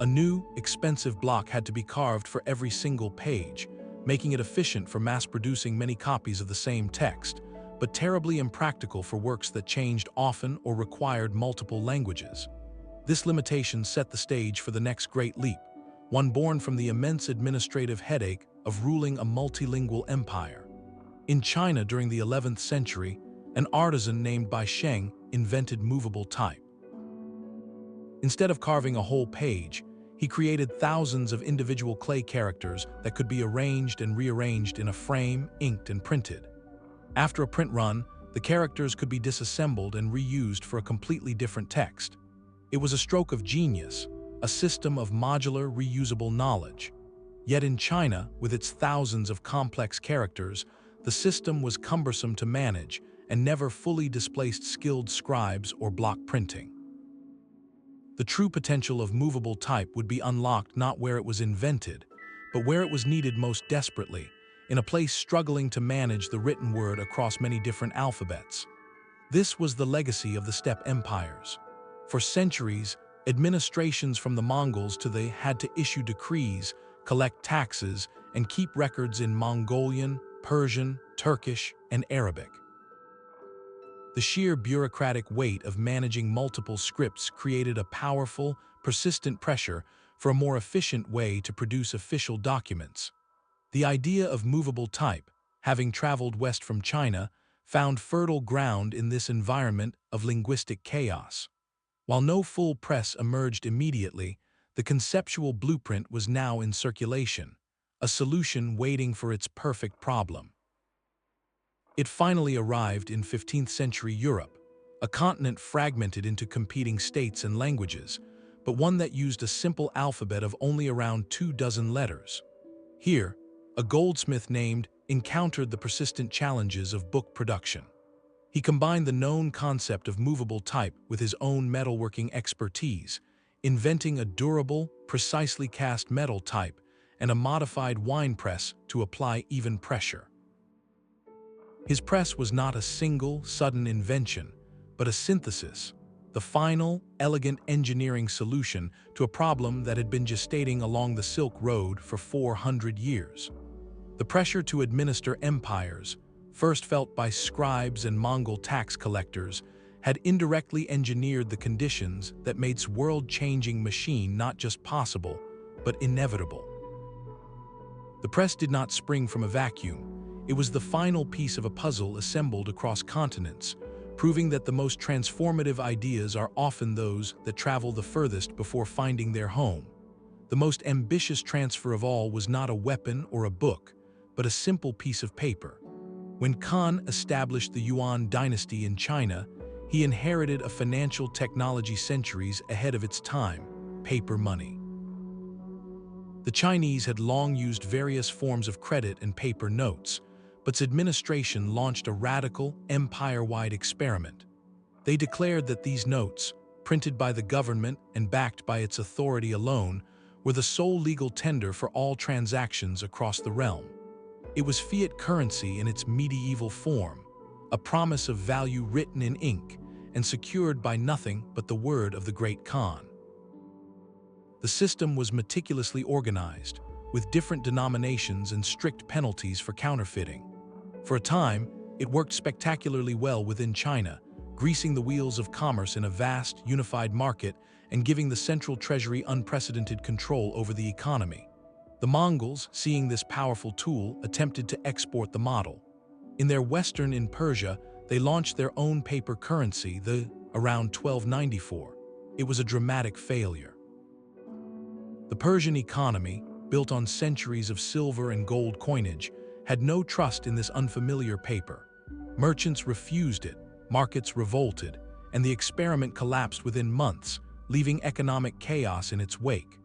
S1: A new, expensive block had to be carved for every single page, making it efficient for mass-producing many copies of the same text, but terribly impractical for works that changed often or required multiple languages. This limitation set the stage for the next great leap, one born from the immense administrative headache of ruling a multilingual empire. In China during the 11th century, an artisan named Bai Sheng invented movable type. Instead of carving a whole page, he created thousands of individual clay characters that could be arranged and rearranged in a frame, inked and printed. After a print run, the characters could be disassembled and reused for a completely different text. It was a stroke of genius, a system of modular, reusable knowledge. Yet in China, with its thousands of complex characters, the system was cumbersome to manage and never fully displaced skilled scribes or block printing. The true potential of movable type would be unlocked not where it was invented, but where it was needed most desperately, in a place struggling to manage the written word across many different alphabets. This was the legacy of the steppe empires. For centuries, Administrations from the Mongols to they had to issue decrees, collect taxes, and keep records in Mongolian, Persian, Turkish, and Arabic. The sheer bureaucratic weight of managing multiple scripts created a powerful, persistent pressure for a more efficient way to produce official documents. The idea of movable type, having traveled west from China, found fertile ground in this environment of linguistic chaos. While no full press emerged immediately, the conceptual blueprint was now in circulation, a solution waiting for its perfect problem. It finally arrived in 15th century Europe, a continent fragmented into competing states and languages, but one that used a simple alphabet of only around 24 letters. Here, a goldsmith named encountered the persistent challenges of book production. He combined the known concept of movable type with his own metalworking expertise, inventing a durable, precisely cast metal type and a modified wine press to apply even pressure. His press was not a single, sudden invention, but a synthesis, the final, elegant engineering solution to a problem that had been gestating along the Silk Road for 400 years. The pressure to administer empires, first felt by scribes and Mongol tax collectors, had indirectly engineered the conditions that made this world-changing machine not just possible, but inevitable. The press did not spring from a vacuum. It was the final piece of a puzzle assembled across continents, proving that the most transformative ideas are often those that travel the furthest before finding their home. The most ambitious transfer of all was not a weapon or a book, but a simple piece of paper. When Khan established the Yuan dynasty in China, he inherited a financial technology centuries ahead of its time: paper money. The Chinese had long used various forms of credit and paper notes, but its administration launched a radical, empire-wide experiment. They declared that these notes, printed by the government and backed by its authority alone, were the sole legal tender for all transactions across the realm. It was fiat currency in its medieval form, a promise of value written in ink and secured by nothing but the word of the great Khan. The system was meticulously organized, with different denominations and strict penalties for counterfeiting. For a time, it worked spectacularly well within China, greasing the wheels of commerce in a vast, unified market and giving the central treasury unprecedented control over the economy. The Mongols, seeing this powerful tool, attempted to export the model. In their western in Persia, they launched their own paper currency, around 1294. It was a dramatic failure. The Persian economy, built on centuries of silver and gold coinage, had no trust in this unfamiliar paper. Merchants refused it, markets revolted, and the experiment collapsed within months, leaving economic chaos in its wake.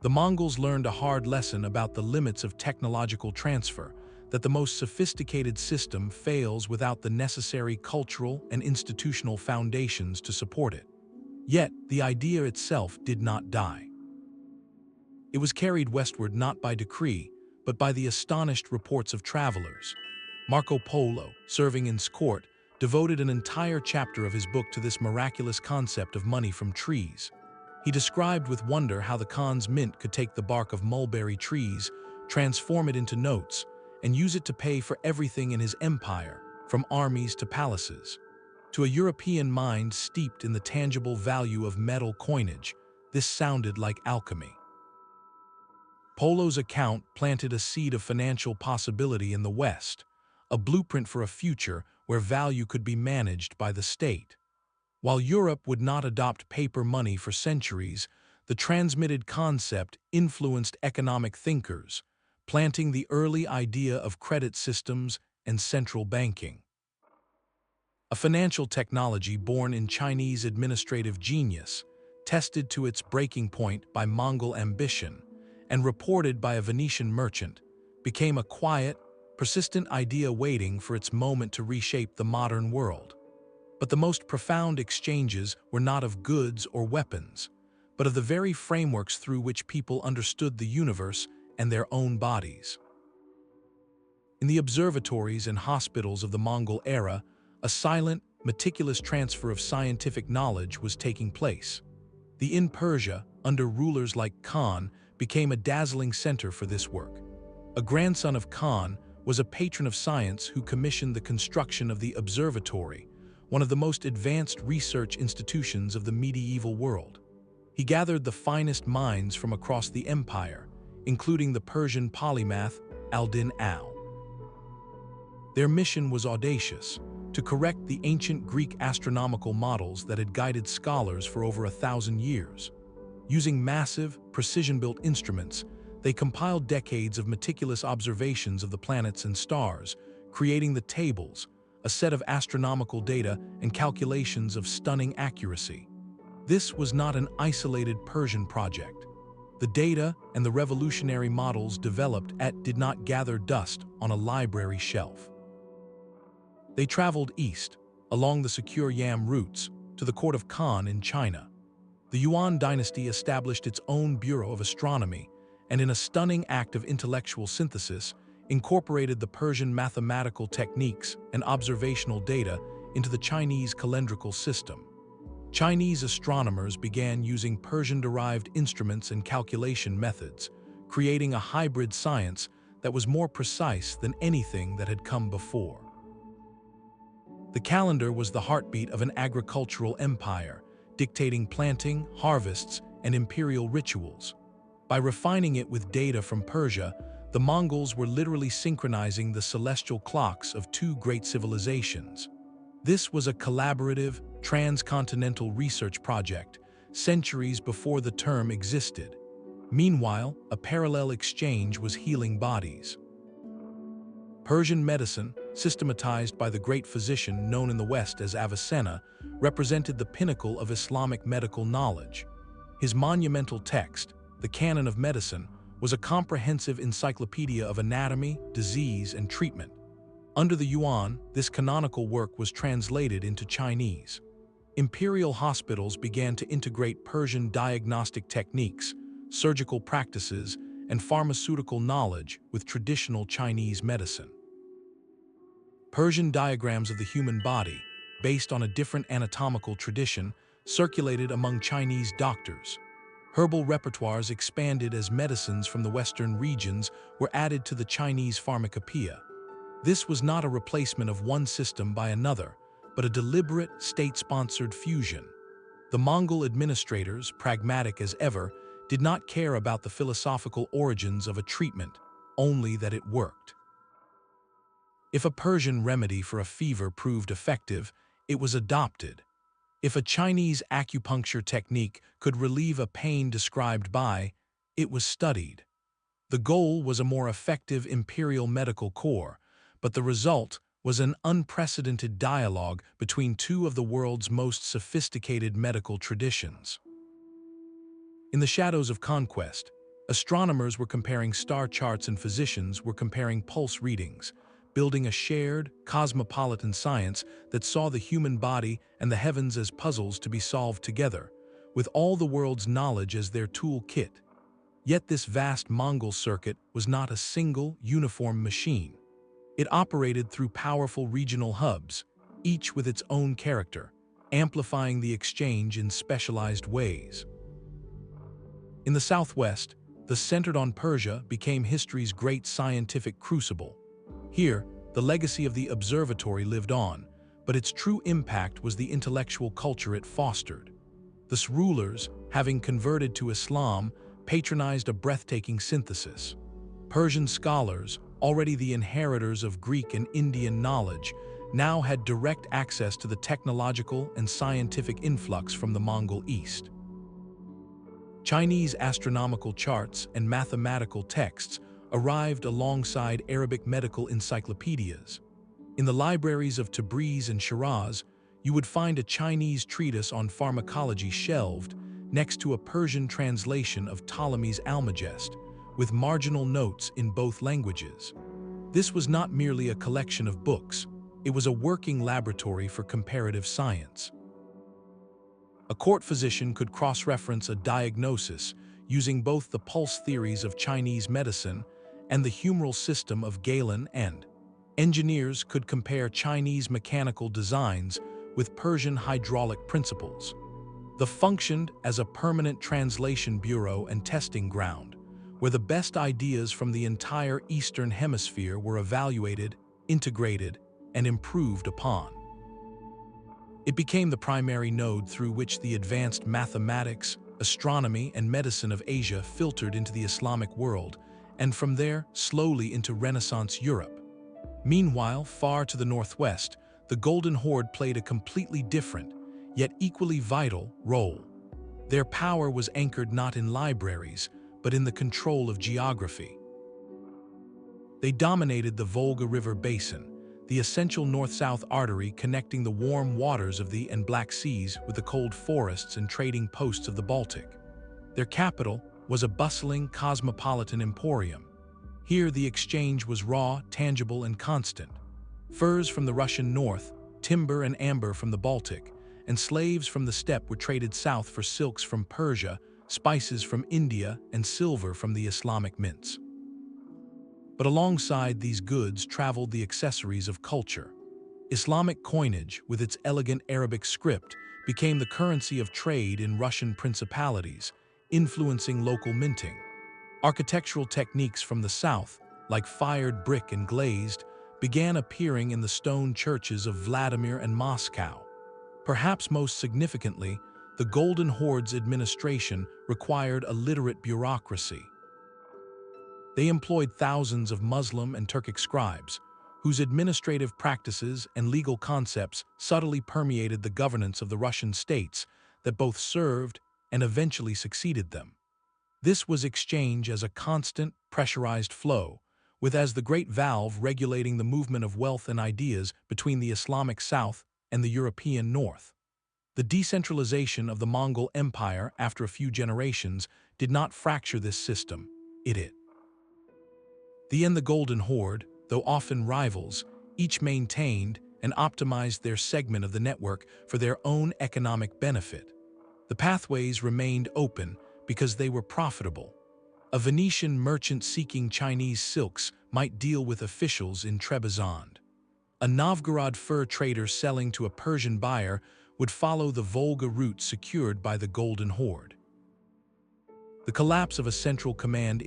S1: The Mongols learned a hard lesson about the limits of technological transfer, that the most sophisticated system fails without the necessary cultural and institutional foundations to support it. Yet, the idea itself did not die. It was carried westward not by decree, but by the astonished reports of travelers. Marco Polo, serving in court, devoted an entire chapter of his book to this miraculous concept of money from trees. He described with wonder how the Khan's mint could take the bark of mulberry trees, transform it into notes, and use it to pay for everything in his empire, from armies to palaces. To a European mind steeped in the tangible value of metal coinage, this sounded like alchemy. Polo's account planted a seed of financial possibility in the West, a blueprint for a future where value could be managed by the state. While Europe would not adopt paper money for centuries, the transmitted concept influenced economic thinkers, planting the early idea of credit systems and central banking. A financial technology born in Chinese administrative genius, tested to its breaking point by Mongol ambition, and reported by a Venetian merchant, became a quiet, persistent idea waiting for its moment to reshape the modern world. But the most profound exchanges were not of goods or weapons, but of the very frameworks through which people understood the universe and their own bodies. In the observatories and hospitals of the Mongol era, a silent, meticulous transfer of scientific knowledge was taking place. The Persia, under rulers like Khan, became a dazzling center for this work. A grandson of Khan was a patron of science who commissioned the construction of the observatory, one of the most advanced research institutions of the medieval world. He gathered the finest minds from across the empire, including the Persian polymath al-Din al. Their mission was audacious: to correct the ancient Greek astronomical models that had guided scholars for over 1,000 years. Using massive, precision-built instruments, they compiled decades of meticulous observations of the planets and stars, creating the tables, a set of astronomical data and calculations of stunning accuracy. This was not an isolated Persian project. The data and the revolutionary models developed did not gather dust on a library shelf. They traveled east, along the secure Yam routes, to the court of Khan in China. The Yuan dynasty established its own Bureau of Astronomy, and in a stunning act of intellectual synthesis, incorporated the Persian mathematical techniques and observational data into the Chinese calendrical system. Chinese astronomers began using Persian-derived instruments and calculation methods, creating a hybrid science that was more precise than anything that had come before. The calendar was the heartbeat of an agricultural empire, dictating planting, harvests, and imperial rituals. By refining it with data from Persia, the Mongols were literally synchronizing the celestial clocks of two great civilizations. This was a collaborative, transcontinental research project, centuries before the term existed. Meanwhile, a parallel exchange was healing bodies. Persian medicine, systematized by the great physician known in the West as Avicenna, represented the pinnacle of Islamic medical knowledge. His monumental text, the Canon of Medicine, was a comprehensive encyclopedia of anatomy, disease, and treatment. Under the Yuan, this canonical work was translated into Chinese. Imperial hospitals began to integrate Persian diagnostic techniques, surgical practices, and pharmaceutical knowledge with traditional Chinese medicine. Persian diagrams of the human body, based on a different anatomical tradition, circulated among Chinese doctors. Herbal repertoires expanded as medicines from the Western regions were added to the Chinese pharmacopoeia. This was not a replacement of one system by another, but a deliberate, state-sponsored fusion. The Mongol administrators, pragmatic as ever, did not care about the philosophical origins of a treatment, only that it worked. If a Persian remedy for a fever proved effective, it was adopted. If a Chinese acupuncture technique could relieve a pain described by, it was studied. The goal was a more effective imperial medical corps, but the result was an unprecedented dialogue between two of the world's most sophisticated medical traditions. In the shadows of conquest, astronomers were comparing star charts and physicians were comparing pulse readings, building a shared, cosmopolitan science that saw the human body and the heavens as puzzles to be solved together, with all the world's knowledge as their tool kit. Yet this vast Mongol circuit was not a single, uniform machine. It operated through powerful regional hubs, each with its own character, amplifying the exchange in specialized ways. In the southwest, the centered on Persia became history's great scientific crucible. Here, the legacy of the observatory lived on, but its true impact was the intellectual culture it fostered. The rulers, having converted to Islam, patronized a breathtaking synthesis. Persian scholars, already the inheritors of Greek and Indian knowledge, now had direct access to the technological and scientific influx from the Mongol East. Chinese astronomical charts and mathematical texts arrived alongside Arabic medical encyclopedias. In the libraries of Tabriz and Shiraz, you would find a Chinese treatise on pharmacology shelved next to a Persian translation of Ptolemy's Almagest, with marginal notes in both languages. This was not merely a collection of books, it was a working laboratory for comparative science. A court physician could cross-reference a diagnosis using both the pulse theories of Chinese medicine and the humoral system of Galen, and engineers could compare Chinese mechanical designs with Persian hydraulic principles. The functioned as a permanent translation bureau and testing ground, where the best ideas from the entire Eastern Hemisphere were evaluated, integrated, and improved upon. It became the primary node through which the advanced mathematics, astronomy, and medicine of Asia filtered into the Islamic world, and from there slowly into Renaissance Europe. Meanwhile, far to the northwest, the Golden Horde played a completely different, yet equally vital, role. Their power was anchored not in libraries, but in the control of geography. They dominated the Volga River basin, the essential north-south artery connecting the warm waters of the and Black Seas with the cold forests and trading posts of the Baltic. Their capital was a bustling cosmopolitan emporium. Here the exchange was raw, tangible, and constant. Furs from the Russian north, timber and amber from the Baltic, and slaves from the steppe were traded south for silks from Persia, spices from India, and silver from the Islamic mints. But alongside these goods traveled the accessories of culture. Islamic coinage, with its elegant Arabic script, became the currency of trade in Russian principalities, influencing local minting. Architectural techniques from the south, like fired brick and glazed, began appearing in the stone churches of Vladimir and Moscow. Perhaps most significantly, the Golden Horde's administration required a literate bureaucracy. They employed thousands of Muslim and Turkic scribes, whose administrative practices and legal concepts subtly permeated the governance of the Russian states that both served and eventually succeeded them. This was exchange as a constant, pressurized flow, with as the great valve regulating the movement of wealth and ideas between the Islamic South and the European North. The decentralization of the Mongol Empire after a few generations did not fracture this system, it did. The Golden Horde, though often rivals, each maintained and optimized their segment of the network for their own economic benefit. The pathways remained open because they were profitable. A Venetian merchant seeking Chinese silks might deal with officials in Trebizond. A Novgorod fur trader selling to a Persian buyer would follow the Volga route secured by the Golden Horde. The collapse of a central command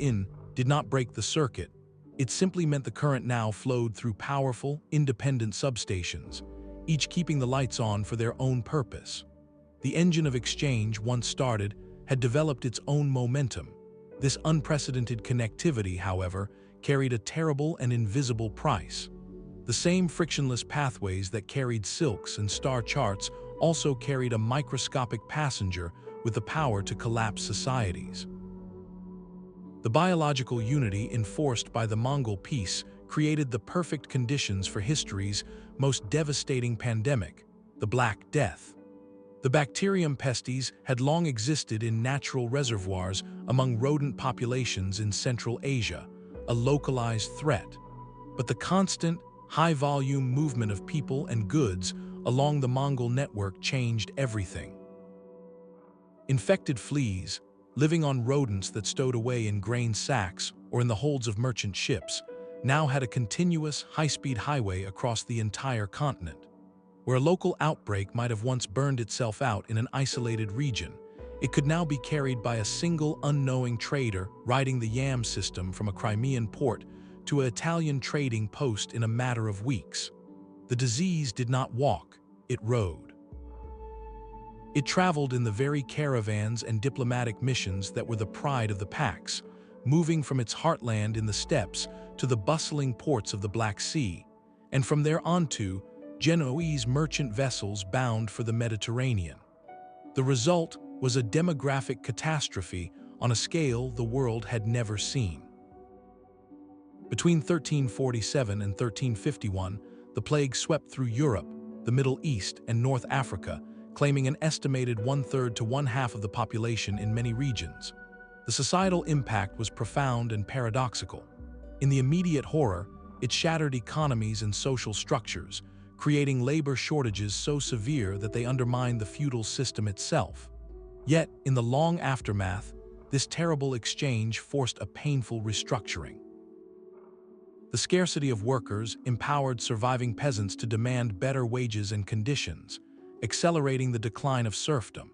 S1: did not break the circuit. It simply meant the current now flowed through powerful, independent substations, each keeping the lights on for their own purpose. The engine of exchange, once started, had developed its own momentum. This unprecedented connectivity, however, carried a terrible and invisible price. The same frictionless pathways that carried silks and star charts also carried a microscopic passenger with the power to collapse societies. The biological unity enforced by the Mongol peace created the perfect conditions for history's most devastating pandemic, the Black Death. The bacterium pestes had long existed in natural reservoirs among rodent populations in Central Asia, a localized threat. But the constant, high-volume movement of people and goods along the Mongol network changed everything. Infected fleas, living on rodents that stowed away in grain sacks or in the holds of merchant ships, now had a continuous, high-speed highway across the entire continent. Where a local outbreak might have once burned itself out in an isolated region, it could now be carried by a single unknowing trader riding the Yam system from a Crimean port to an Italian trading post in a matter of weeks. The disease did not walk, it rode. It traveled in the very caravans and diplomatic missions that were the pride of the Pax, moving from its heartland in the steppes to the bustling ports of the Black Sea, and from there onto Genoese merchant vessels bound for the Mediterranean. The result was a demographic catastrophe on a scale the world had never seen. Between 1347 and 1351, the plague swept through Europe, the Middle East, and North Africa, claiming an estimated one-third to one-half of the population in many regions. The societal impact was profound and paradoxical. In the immediate horror, it shattered economies and social structures, creating labor shortages so severe that they undermined the feudal system itself. Yet, in the long aftermath, this terrible exchange forced a painful restructuring. The scarcity of workers empowered surviving peasants to demand better wages and conditions, accelerating the decline of serfdom.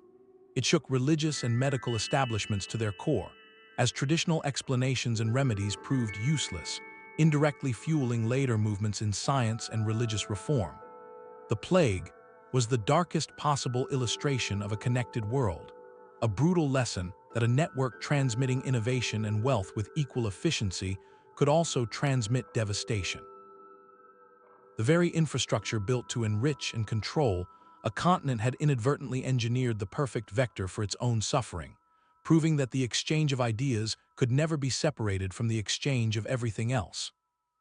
S1: It shook religious and medical establishments to their core, as traditional explanations and remedies proved useless, indirectly fueling later movements in science and religious reform. The plague was the darkest possible illustration of a connected world, a brutal lesson that a network transmitting innovation and wealth with equal efficiency could also transmit devastation. The very infrastructure built to enrich and control a continent had inadvertently engineered the perfect vector for its own suffering, proving that the exchange of ideas could never be separated from the exchange of everything else.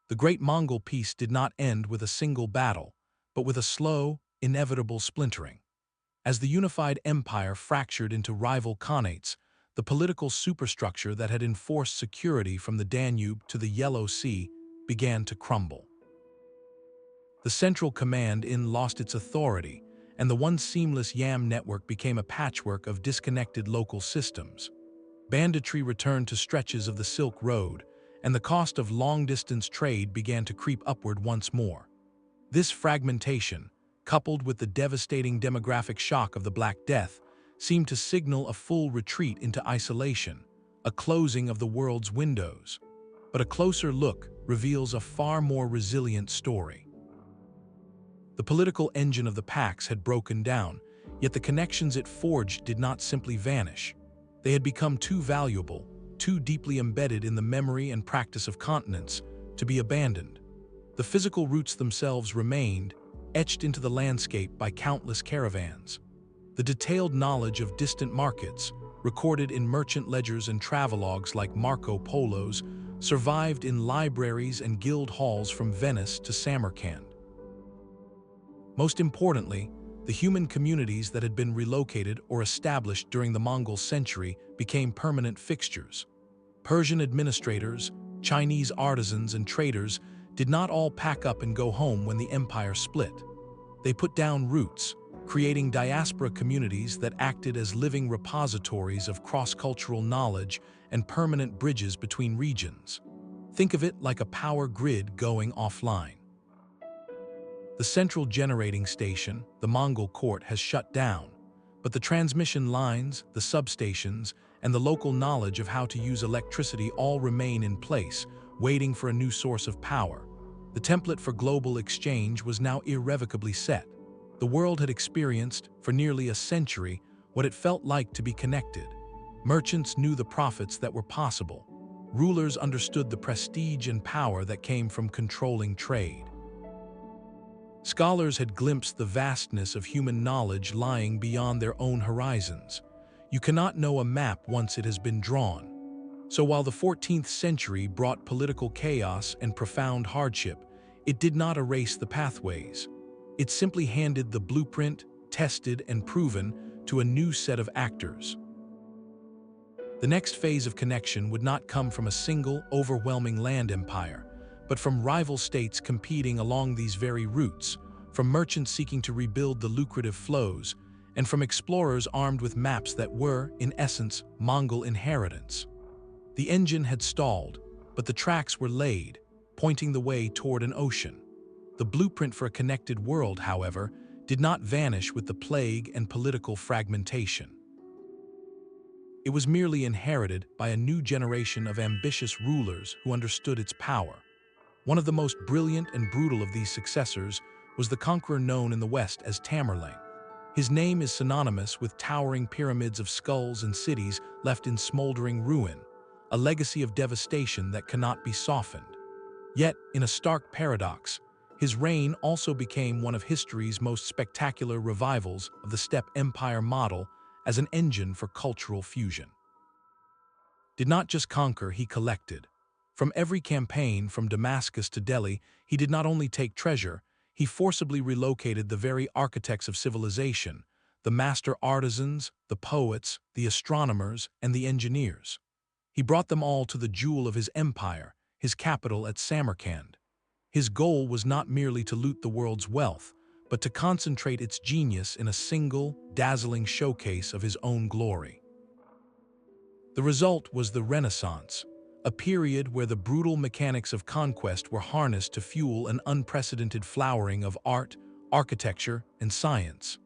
S1: The Great Mongol Peace did not end with a single battle, but with a slow, inevitable splintering. As the unified empire fractured into rival khanates, the political superstructure that had enforced security from the Danube to the Yellow Sea began to crumble. The central command lost its authority, and the once seamless Yam network became a patchwork of disconnected local systems. Banditry returned to stretches of the Silk Road, and the cost of long-distance trade began to creep upward once more. This fragmentation, coupled with the devastating demographic shock of the Black Death, seemed to signal a full retreat into isolation, a closing of the world's windows. But a closer look reveals a far more resilient story. The political engine of the Pax had broken down, yet the connections it forged did not simply vanish. They had become too valuable, too deeply embedded in the memory and practice of continents, to be abandoned. The physical roots themselves remained, etched into the landscape by countless caravans. The detailed knowledge of distant markets, recorded in merchant ledgers and travelogues like Marco Polo's, survived in libraries and guild halls from Venice to Samarkand. Most importantly, the human communities that had been relocated or established during the Mongol century became permanent fixtures. Persian administrators, Chinese artisans, and traders did not all pack up and go home when the empire split. They put down roots, creating diaspora communities that acted as living repositories of cross-cultural knowledge and permanent bridges between regions. Think of it like a power grid going offline. The central generating station, the Mongol court, has shut down, but the transmission lines, the substations, and the local knowledge of how to use electricity all remain in place, waiting for a new source of power. The template for global exchange was now irrevocably set. The world had experienced, for nearly a century, what it felt like to be connected. Merchants knew the profits that were possible. Rulers understood the prestige and power that came from controlling trade. Scholars had glimpsed the vastness of human knowledge lying beyond their own horizons. You cannot know a map once it has been drawn. So while the 14th century brought political chaos and profound hardship, it did not erase the pathways. It simply handed the blueprint, tested and proven, to a new set of actors. The next phase of connection would not come from a single, overwhelming land empire, but from rival states competing along these very routes, from merchants seeking to rebuild the lucrative flows, and from explorers armed with maps that were, in essence, Mongol inheritance. The engine had stalled, but the tracks were laid, pointing the way toward an ocean. The blueprint for a connected world, however, did not vanish with the plague and political fragmentation. It was merely inherited by a new generation of ambitious rulers who understood its power. One of the most brilliant and brutal of these successors was the conqueror known in the West as Tamerlane. His name is synonymous with towering pyramids of skulls and cities left in smoldering ruin, a legacy of devastation that cannot be softened. Yet, in a stark paradox, his reign also became one of history's most spectacular revivals of the steppe empire model as an engine for cultural fusion. Did not just conquer, he collected. From every campaign from Damascus to Delhi, he did not only take treasure, he forcibly relocated the very architects of civilization, the master artisans, the poets, the astronomers, and the engineers. He brought them all to the jewel of his empire, his capital at Samarkand. His goal was not merely to loot the world's wealth, but to concentrate its genius in a single, dazzling showcase of his own glory. The result was the Renaissance, a period where the brutal mechanics of conquest were harnessed to fuel an unprecedented flowering of art, architecture, and science.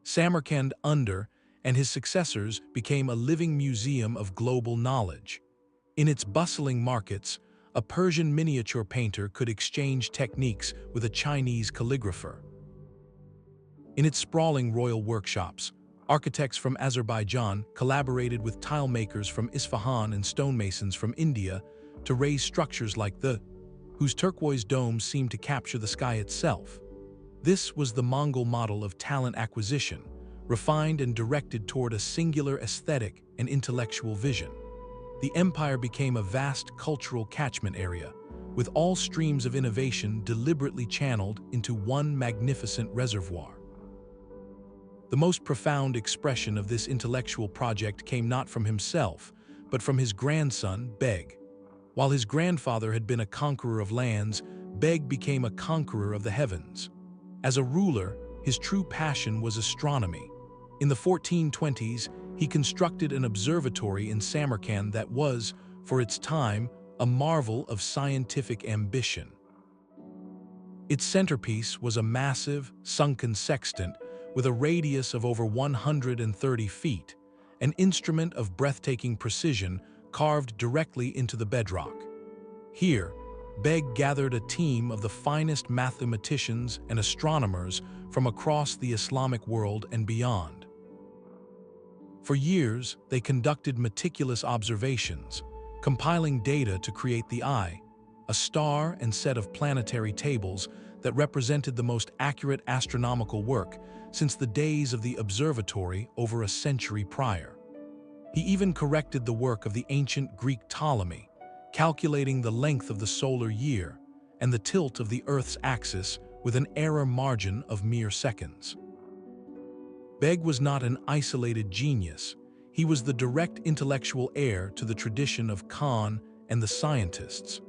S1: Samarkand under and his successors became a living museum of global knowledge. In its bustling markets, a Persian miniature painter could exchange techniques with a Chinese calligrapher. In its sprawling royal workshops, architects from Azerbaijan collaborated with tile makers from Isfahan and stonemasons from India to raise structures like the, whose turquoise domes seemed to capture the sky itself. This was the Mongol model of talent acquisition, refined and directed toward a singular aesthetic and intellectual vision. The empire became a vast cultural catchment area, with all streams of innovation deliberately channeled into one magnificent reservoir. The most profound expression of this intellectual project came not from himself, but from his grandson, Beg. While his grandfather had been a conqueror of lands, Beg became a conqueror of the heavens. As a ruler, his true passion was astronomy. In the 1420s, he constructed an observatory in Samarkand that was, for its time, a marvel of scientific ambition. Its centerpiece was a massive, sunken sextant with a radius of over 130 feet, an instrument of breathtaking precision carved directly into the bedrock. Here, Beg gathered a team of the finest mathematicians and astronomers from across the Islamic world and beyond. For years, they conducted meticulous observations, compiling data to create the eye, a star and set of planetary tables that represented the most accurate astronomical work since the days of the observatory over a century prior. He even corrected the work of the ancient Greek Ptolemy, calculating the length of the solar year and the tilt of the Earth's axis with an error margin of mere seconds. Beg was not an isolated genius. He was the direct intellectual heir to the tradition of Khan and the scientists.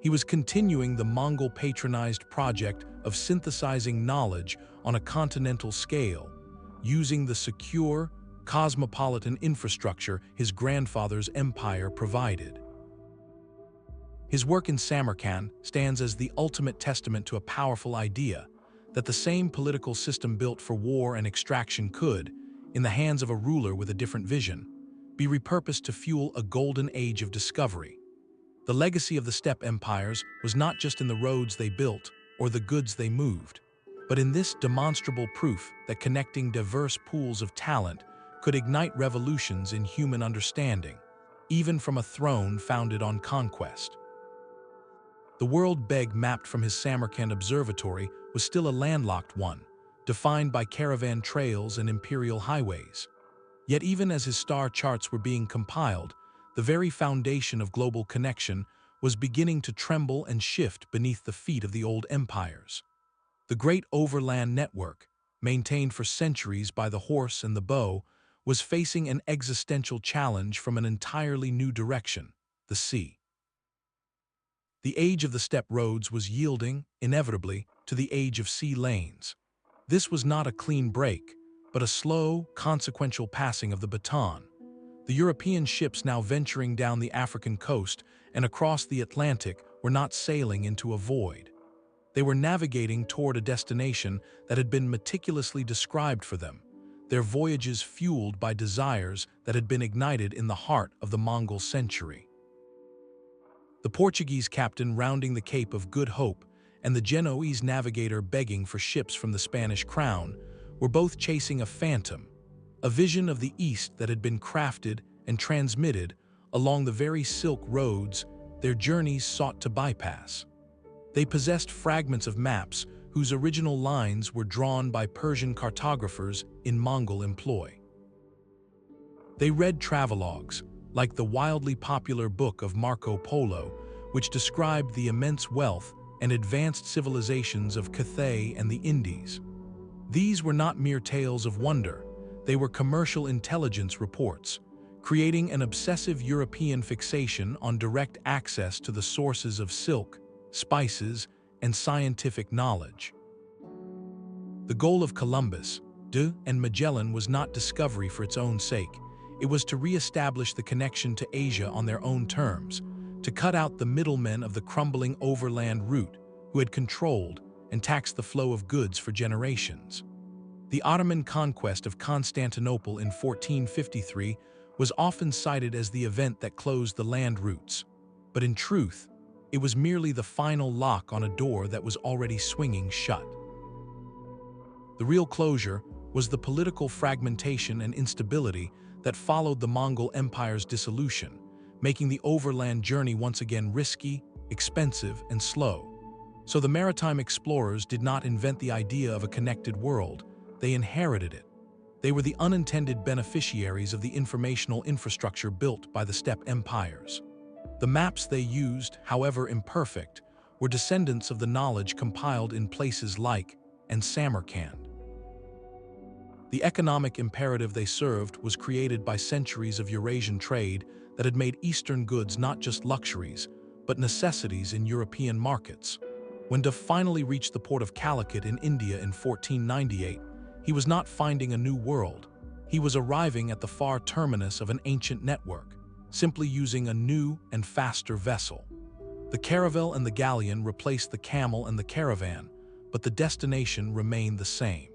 S1: He was continuing the Mongol-patronized project of synthesizing knowledge on a continental scale, using the secure, cosmopolitan infrastructure his grandfather's empire provided. His work in Samarkand stands as the ultimate testament to a powerful idea that the same political system built for war and extraction could, in the hands of a ruler with a different vision, be repurposed to fuel a golden age of discovery. The legacy of the steppe empires was not just in the roads they built or the goods they moved, but in this demonstrable proof that connecting diverse pools of talent could ignite revolutions in human understanding, even from a throne founded on conquest. The world Beg mapped from his Samarkand observatory was still a landlocked one, defined by caravan trails and imperial highways. Yet even as his star charts were being compiled, the very foundation of global connection was beginning to tremble and shift beneath the feet of the old empires. The great overland network, maintained for centuries by the horse and the bow, was facing an existential challenge from an entirely new direction, the sea. The age of the steppe roads was yielding, inevitably, to the age of sea lanes. This was not a clean break, but a slow, consequential passing of the baton. The European ships now venturing down the African coast and across the Atlantic were not sailing into a void. They were navigating toward a destination that had been meticulously described for them, their voyages fueled by desires that had been ignited in the heart of the Mongol century. The Portuguese captain rounding the Cape of Good Hope and the Genoese navigator begging for ships from the Spanish crown were both chasing a phantom, a vision of the East that had been crafted and transmitted along the very Silk roads their journeys sought to bypass. They possessed fragments of maps whose original lines were drawn by Persian cartographers in Mongol employ. They read travelogues, like the wildly popular book of Marco Polo, which described the immense wealth and advanced civilizations of Cathay and the Indies. These were not mere tales of wonder, they were commercial intelligence reports, creating an obsessive European fixation on direct access to the sources of silk, spices, and scientific knowledge. The goal of Columbus, and Magellan was not discovery for its own sake. It was to re-establish the connection to Asia on their own terms, to cut out the middlemen of the crumbling overland route who had controlled and taxed the flow of goods for generations. The Ottoman conquest of Constantinople in 1453 was often cited as the event that closed the land routes, but in truth, it was merely the final lock on a door that was already swinging shut. The real closure was the political fragmentation and instability that followed the Mongol Empire's dissolution, making the overland journey once again risky, expensive, and slow. So the maritime explorers did not invent the idea of a connected world, they inherited it. They were the unintended beneficiaries of the informational infrastructure built by the steppe empires. The maps they used, however imperfect, were descendants of the knowledge compiled in places like and Samarkand. The economic imperative they served was created by centuries of Eurasian trade that had made Eastern goods not just luxuries, but necessities in European markets. When Duff finally reached the port of Calicut in India in 1498, he was not finding a new world. He was arriving at the far terminus of an ancient network, simply using a new and faster vessel. The caravel and the galleon replaced the camel and the caravan, but the destination remained the same.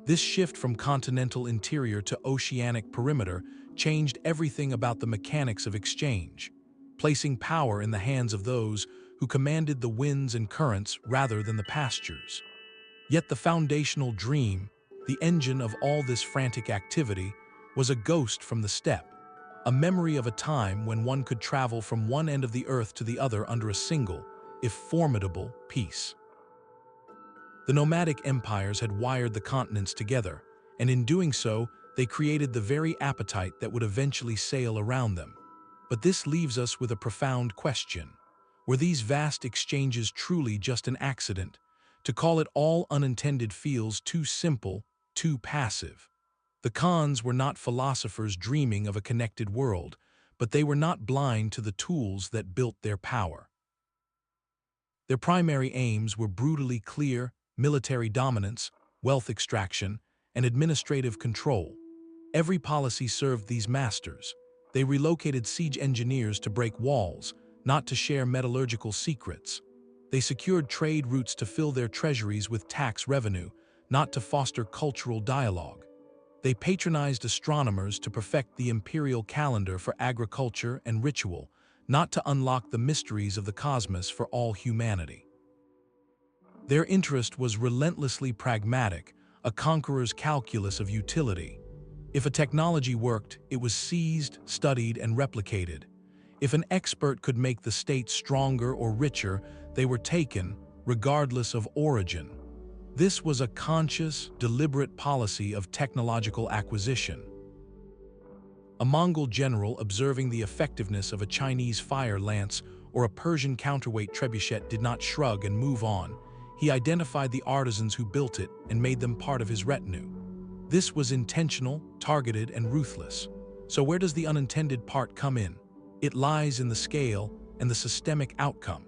S1: This shift from continental interior to oceanic perimeter changed everything about the mechanics of exchange, placing power in the hands of those who commanded the winds and currents rather than the pastures. Yet the foundational dream, the engine of all this frantic activity, was a ghost from the steppe, a memory of a time when one could travel from one end of the earth to the other under a single, if formidable, peace. The nomadic empires had wired the continents together, and in doing so, they created the very appetite that would eventually sail around them. But this leaves us with a profound question. Were these vast exchanges truly just an accident? To call it all unintended feels too simple, too passive. The Khans were not philosophers dreaming of a connected world, but they were not blind to the tools that built their power. Their primary aims were brutally clear: military dominance, wealth extraction, and administrative control. Every policy served these masters. They relocated siege engineers to break walls, not to share metallurgical secrets. They secured trade routes to fill their treasuries with tax revenue, not to foster cultural dialogue. They patronized astronomers to perfect the imperial calendar for agriculture and ritual, not to unlock the mysteries of the cosmos for all humanity. Their interest was relentlessly pragmatic, a conqueror's calculus of utility. If a technology worked, it was seized, studied, and replicated. If an expert could make the state stronger or richer, they were taken, regardless of origin. This was a conscious, deliberate policy of technological acquisition. A Mongol general observing the effectiveness of a Chinese fire lance or a Persian counterweight trebuchet did not shrug and move on. He identified the artisans who built it and made them part of his retinue. This was intentional, targeted, and ruthless. So where does the unintended part come in? It lies in the scale and the systemic outcome.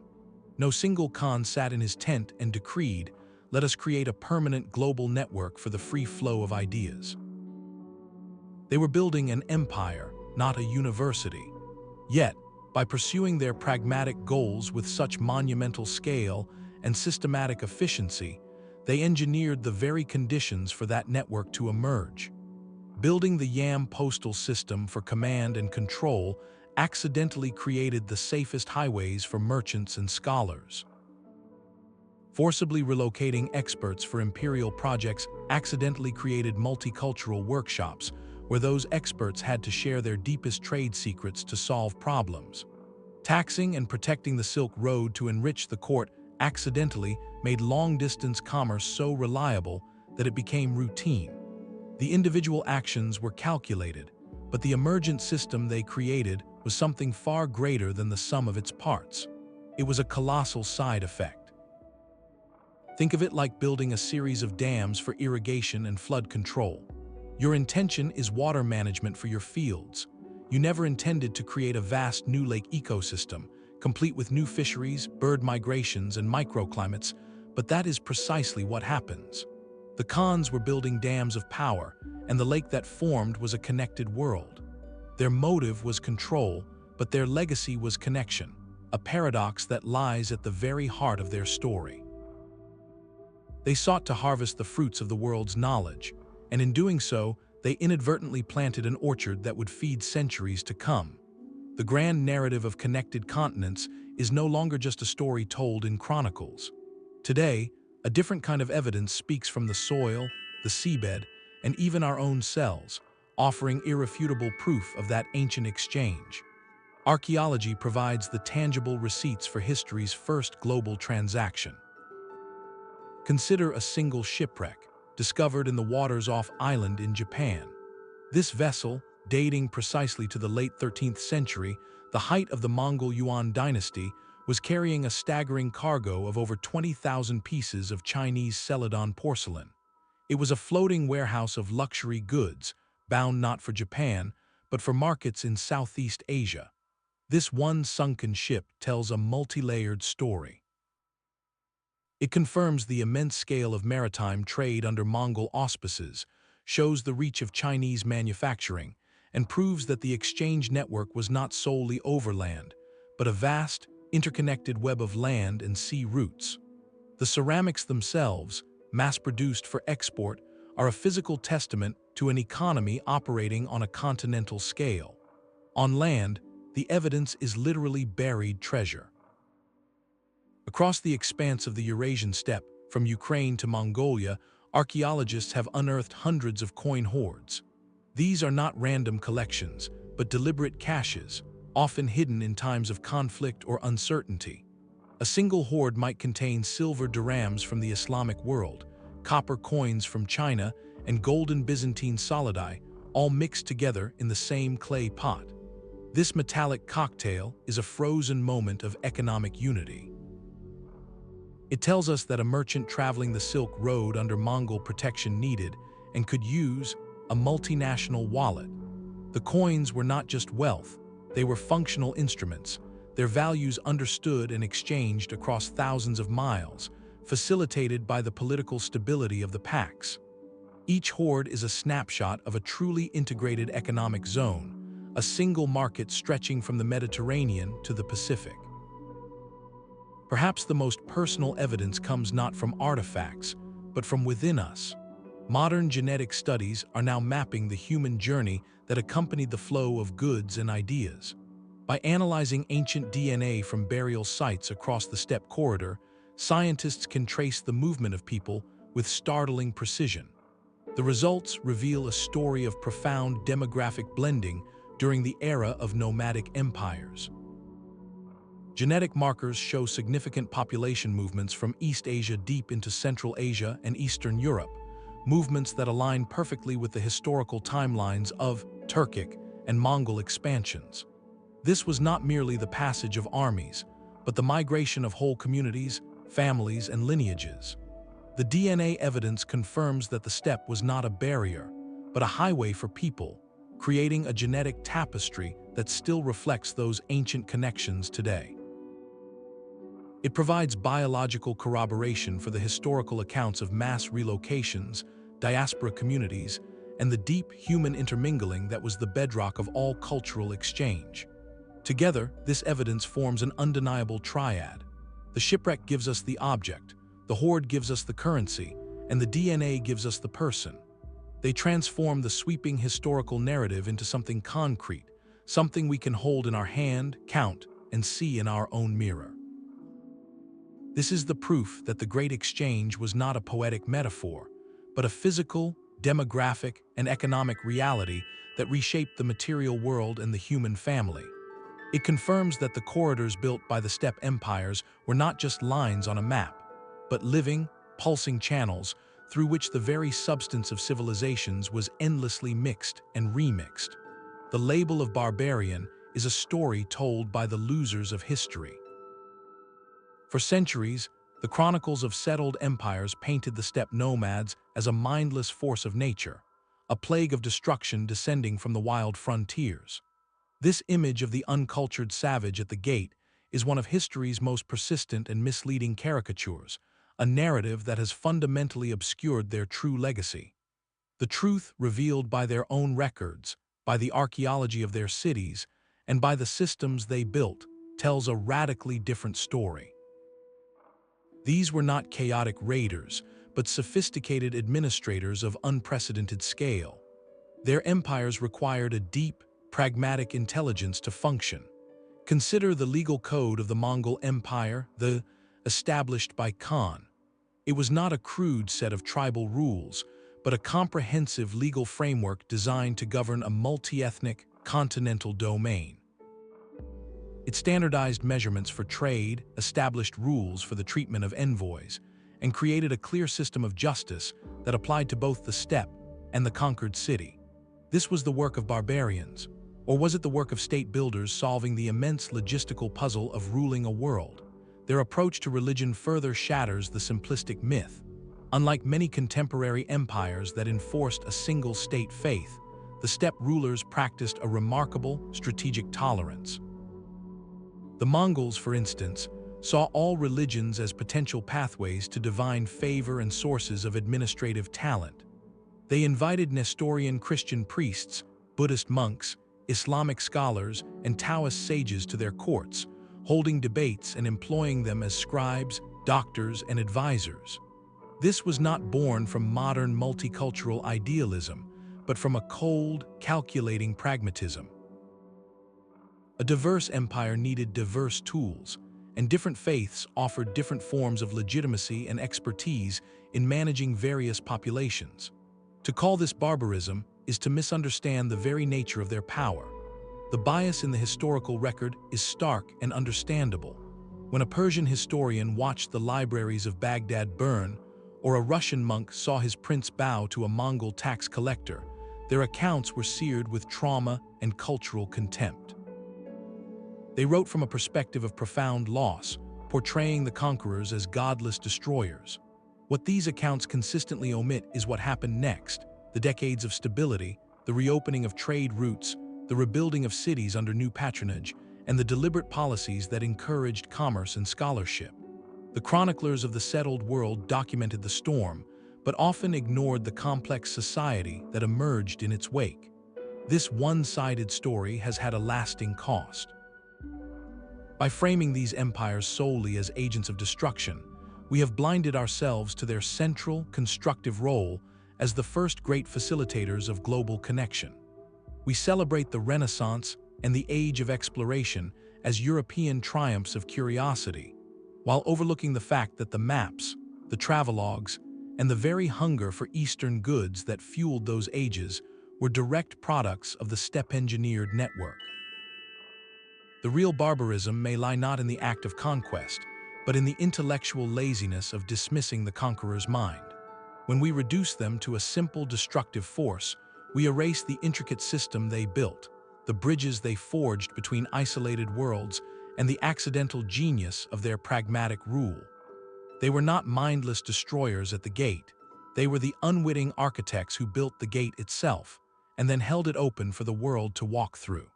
S1: No single Khan sat in his tent and decreed, "Let us create a permanent global network for the free flow of ideas." They were building an empire, not a university. Yet, by pursuing their pragmatic goals with such monumental scale and systematic efficiency, they engineered the very conditions for that network to emerge. Building the Yam Postal System for command and control accidentally created the safest highways for merchants and scholars. Forcibly relocating experts for imperial projects accidentally created multicultural workshops where those experts had to share their deepest trade secrets to solve problems. Taxing and protecting the Silk Road to enrich the court accidentally made long-distance commerce so reliable that it became routine. The individual actions were calculated, but the emergent system they created was something far greater than the sum of its parts. It was a colossal side effect. Think of it like building a series of dams for irrigation and flood control. Your intention is water management for your fields. You never intended to create a vast new lake ecosystem, complete with new fisheries, bird migrations, and microclimates, but that is precisely what happens. The Khans were building dams of power, and the lake that formed was a connected world. Their motive was control, but their legacy was connection, a paradox that lies at the very heart of their story. They sought to harvest the fruits of the world's knowledge, and in doing so, they inadvertently planted an orchard that would feed centuries to come. The grand narrative of connected continents is no longer just a story told in chronicles. Today, a different kind of evidence speaks from the soil, the seabed, and even our own cells, offering irrefutable proof of that ancient exchange. Archaeology provides the tangible receipts for history's first global transaction. Consider a single shipwreck, discovered in the waters off island in Japan. This vessel, dating precisely to the late 13th century, the height of the Mongol Yuan dynasty, was carrying a staggering cargo of over 20,000 pieces of Chinese Celadon porcelain. It was a floating warehouse of luxury goods, bound not for Japan, but for markets in Southeast Asia. This one sunken ship tells a multi-layered story. It confirms the immense scale of maritime trade under Mongol auspices, shows the reach of Chinese manufacturing, and proves that the exchange network was not solely overland, but a vast, interconnected web of land and sea routes. The ceramics themselves, mass-produced for export, are a physical testament to an economy operating on a continental scale. On land, the evidence is literally buried treasure. Across the expanse of the Eurasian steppe, from Ukraine to Mongolia, archaeologists have unearthed hundreds of coin hoards. These are not random collections, but deliberate caches, often hidden in times of conflict or uncertainty. A single hoard might contain silver dirhams from the Islamic world, copper coins from China, and golden Byzantine solidi, all mixed together in the same clay pot. This metallic cocktail is a frozen moment of economic unity. It tells us that a merchant traveling the Silk Road under Mongol protection needed and could use a multinational wallet. The coins were not just wealth, they were functional instruments, their values understood and exchanged across thousands of miles, facilitated by the political stability of the Pax. Each hoard is a snapshot of a truly integrated economic zone, a single market stretching from the Mediterranean to the Pacific. Perhaps the most personal evidence comes not from artifacts, but from within us. Modern genetic studies are now mapping the human journey that accompanied the flow of goods and ideas. By analyzing ancient DNA from burial sites across the steppe corridor, scientists can trace the movement of people with startling precision. The results reveal a story of profound demographic blending during the era of nomadic empires. Genetic markers show significant population movements from East Asia deep into Central Asia and Eastern Europe, movements that align perfectly with the historical timelines of Turkic and Mongol expansions. This was not merely the passage of armies, but the migration of whole communities, families, and lineages. The DNA evidence confirms that the steppe was not a barrier, but a highway for people, creating a genetic tapestry that still reflects those ancient connections today. It provides biological corroboration for the historical accounts of mass relocations, diaspora communities, and the deep human intermingling that was the bedrock of all cultural exchange. Together, this evidence forms an undeniable triad. The shipwreck gives us the object, the hoard gives us the currency, and the DNA gives us the person. They transform the sweeping historical narrative into something concrete, something we can hold in our hand, count, and see in our own mirror. This is the proof that the Great Exchange was not a poetic metaphor, but a physical, demographic, and economic reality that reshaped the material world and the human family. It confirms that the corridors built by the steppe empires were not just lines on a map, but living, pulsing channels through which the very substance of civilizations was endlessly mixed and remixed. The label of barbarian is a story told by the losers of history. For centuries, the chronicles of settled empires painted the steppe nomads as a mindless force of nature, a plague of destruction descending from the wild frontiers. This image of the uncultured savage at the gate is one of history's most persistent and misleading caricatures, a narrative that has fundamentally obscured their true legacy. The truth revealed by their own records, by the archaeology of their cities, and by the systems they built, tells a radically different story. These were not chaotic raiders, but sophisticated administrators of unprecedented scale. Their empires required a deep, pragmatic intelligence to function. Consider the legal code of the Mongol Empire, established by Khan. It was not a crude set of tribal rules, but a comprehensive legal framework designed to govern a multi-ethnic, continental domain. It standardized measurements for trade, established rules for the treatment of envoys, and created a clear system of justice that applied to both the steppe and the conquered city. This was the work of barbarians, or was it the work of state builders solving the immense logistical puzzle of ruling a world? Their approach to religion further shatters the simplistic myth. Unlike many contemporary empires that enforced a single state faith, the steppe rulers practiced a remarkable strategic tolerance. The Mongols, for instance, saw all religions as potential pathways to divine favor and sources of administrative talent. They invited Nestorian Christian priests, Buddhist monks, Islamic scholars, and Taoist sages to their courts, holding debates and employing them as scribes, doctors, and advisors. This was not born from modern multicultural idealism, but from a cold, calculating pragmatism. A diverse empire needed diverse tools, and different faiths offered different forms of legitimacy and expertise in managing various populations. To call this barbarism is to misunderstand the very nature of their power. The bias in the historical record is stark and understandable. When a Persian historian watched the libraries of Baghdad burn, or a Russian monk saw his prince bow to a Mongol tax collector, their accounts were seared with trauma and cultural contempt. They wrote from a perspective of profound loss, portraying the conquerors as godless destroyers. What these accounts consistently omit is what happened next: the decades of stability, the reopening of trade routes, the rebuilding of cities under new patronage, and the deliberate policies that encouraged commerce and scholarship. The chroniclers of the settled world documented the storm, but often ignored the complex society that emerged in its wake. This one-sided story has had a lasting cost. By framing these empires solely as agents of destruction, we have blinded ourselves to their central, constructive role as the first great facilitators of global connection. We celebrate the Renaissance and the Age of Exploration as European triumphs of curiosity, while overlooking the fact that the maps, the travelogues, and the very hunger for Eastern goods that fueled those ages were direct products of the steppe-engineered network. The real barbarism may lie not in the act of conquest, but in the intellectual laziness of dismissing the conqueror's mind. When we reduce them to a simple destructive force, we erase the intricate system they built, the bridges they forged between isolated worlds, and the accidental genius of their pragmatic rule. They were not mindless destroyers at the gate. They were the unwitting architects who built the gate itself, and then held it open for the world to walk through.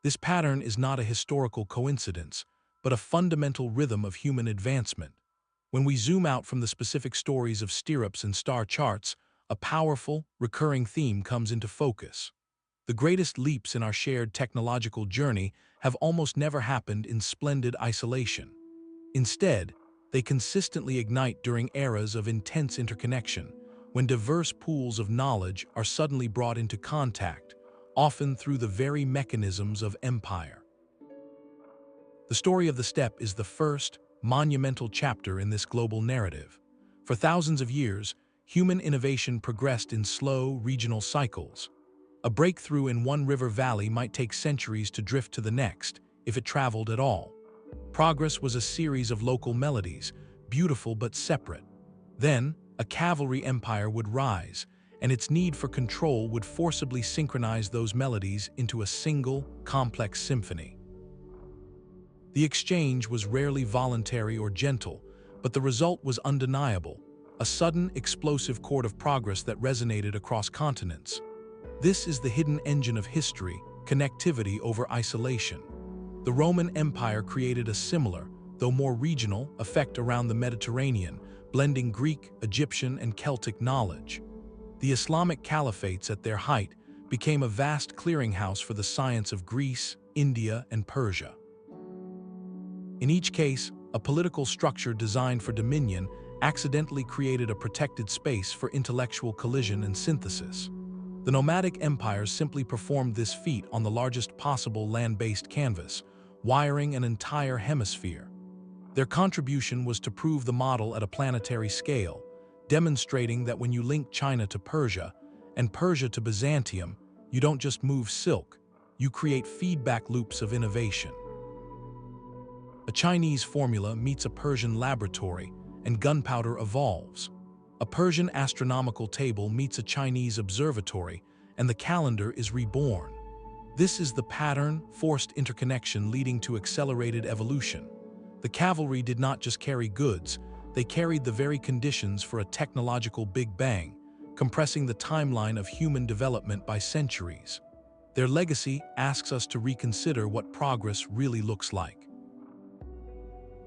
S1: This pattern is not a historical coincidence, but a fundamental rhythm of human advancement. When we zoom out from the specific stories of stirrups and star charts, a powerful, recurring theme comes into focus. The greatest leaps in our shared technological journey have almost never happened in splendid isolation. Instead, they consistently ignite during eras of intense interconnection, when diverse pools of knowledge are suddenly brought into contact, often through the very mechanisms of empire. The story of the steppe is the first, monumental chapter in this global narrative. For thousands of years, human innovation progressed in slow, regional cycles. A breakthrough in one river valley might take centuries to drift to the next, if it traveled at all. Progress was a series of local melodies, beautiful but separate. Then, a cavalry empire would rise, and its need for control would forcibly synchronize those melodies into a single, complex symphony. The exchange was rarely voluntary or gentle, but the result was undeniable: a sudden, explosive chord of progress that resonated across continents. This is the hidden engine of history, connectivity over isolation. The Roman Empire created a similar, though more regional, effect around the Mediterranean, blending Greek, Egyptian, and Celtic knowledge. The Islamic caliphates at their height became a vast clearinghouse for the science of Greece, India, and Persia. In each case, a political structure designed for dominion accidentally created a protected space for intellectual collision and synthesis. The nomadic empires simply performed this feat on the largest possible land-based canvas, wiring an entire hemisphere. Their contribution was to prove the model at a planetary scale, demonstrating that when you link China to Persia and Persia to Byzantium, you don't just move silk, you create feedback loops of innovation. A Chinese formula meets a Persian laboratory, and gunpowder evolves. A Persian astronomical table meets a Chinese observatory, and the calendar is reborn. This is the pattern, forced interconnection leading to accelerated evolution. The cavalry did not just carry goods, they carried the very conditions for a technological Big Bang, compressing the timeline of human development by centuries. Their legacy asks us to reconsider what progress really looks like.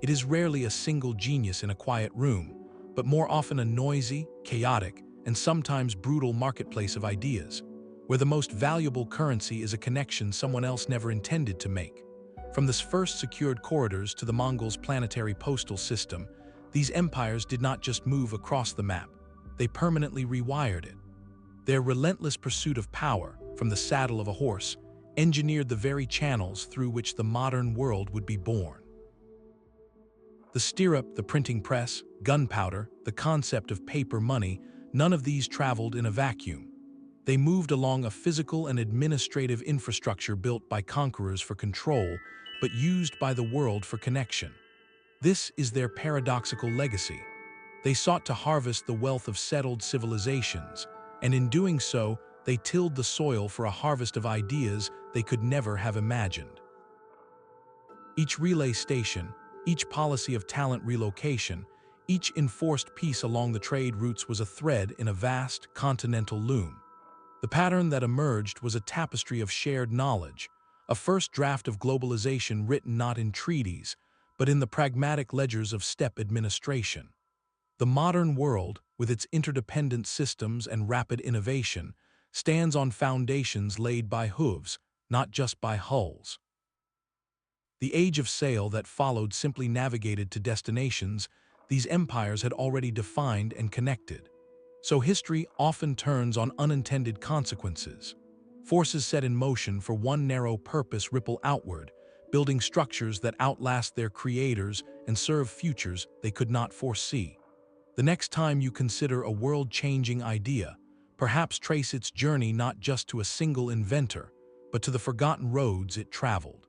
S1: It is rarely a single genius in a quiet room, but more often a noisy, chaotic, and sometimes brutal marketplace of ideas, where the most valuable currency is a connection someone else never intended to make. From the first secured corridors to the Mongols' planetary postal system, these empires did not just move across the map, they permanently rewired it. Their relentless pursuit of power, from the saddle of a horse, engineered the very channels through which the modern world would be born. The stirrup, the printing press, gunpowder, the concept of paper money, none of these traveled in a vacuum. They moved along a physical and administrative infrastructure built by conquerors for control, but used by the world for connection. This is their paradoxical legacy. They sought to harvest the wealth of settled civilizations, and in doing so, they tilled the soil for a harvest of ideas they could never have imagined. Each relay station, each policy of talent relocation, each enforced peace along the trade routes was a thread in a vast continental loom. The pattern that emerged was a tapestry of shared knowledge, a first draft of globalization written not in treaties, but in the pragmatic ledgers of steppe administration. The modern world, with its interdependent systems and rapid innovation, stands on foundations laid by hooves, not just by hulls. The age of sail that followed simply navigated to destinations these empires had already defined and connected. So history often turns on unintended consequences. Forces set in motion for one narrow purpose ripple outward, building structures that outlast their creators and serve futures they could not foresee. The next time you consider a world-changing idea, perhaps trace its journey not just to a single inventor, but to the forgotten roads it traveled.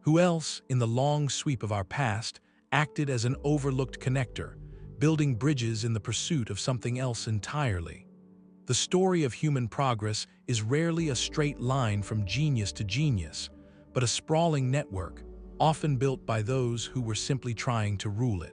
S1: Who else, in the long sweep of our past, acted as an overlooked connector, building bridges in the pursuit of something else entirely? The story of human progress is rarely a straight line from genius to genius, but a sprawling network, often built by those who were simply trying to rule it.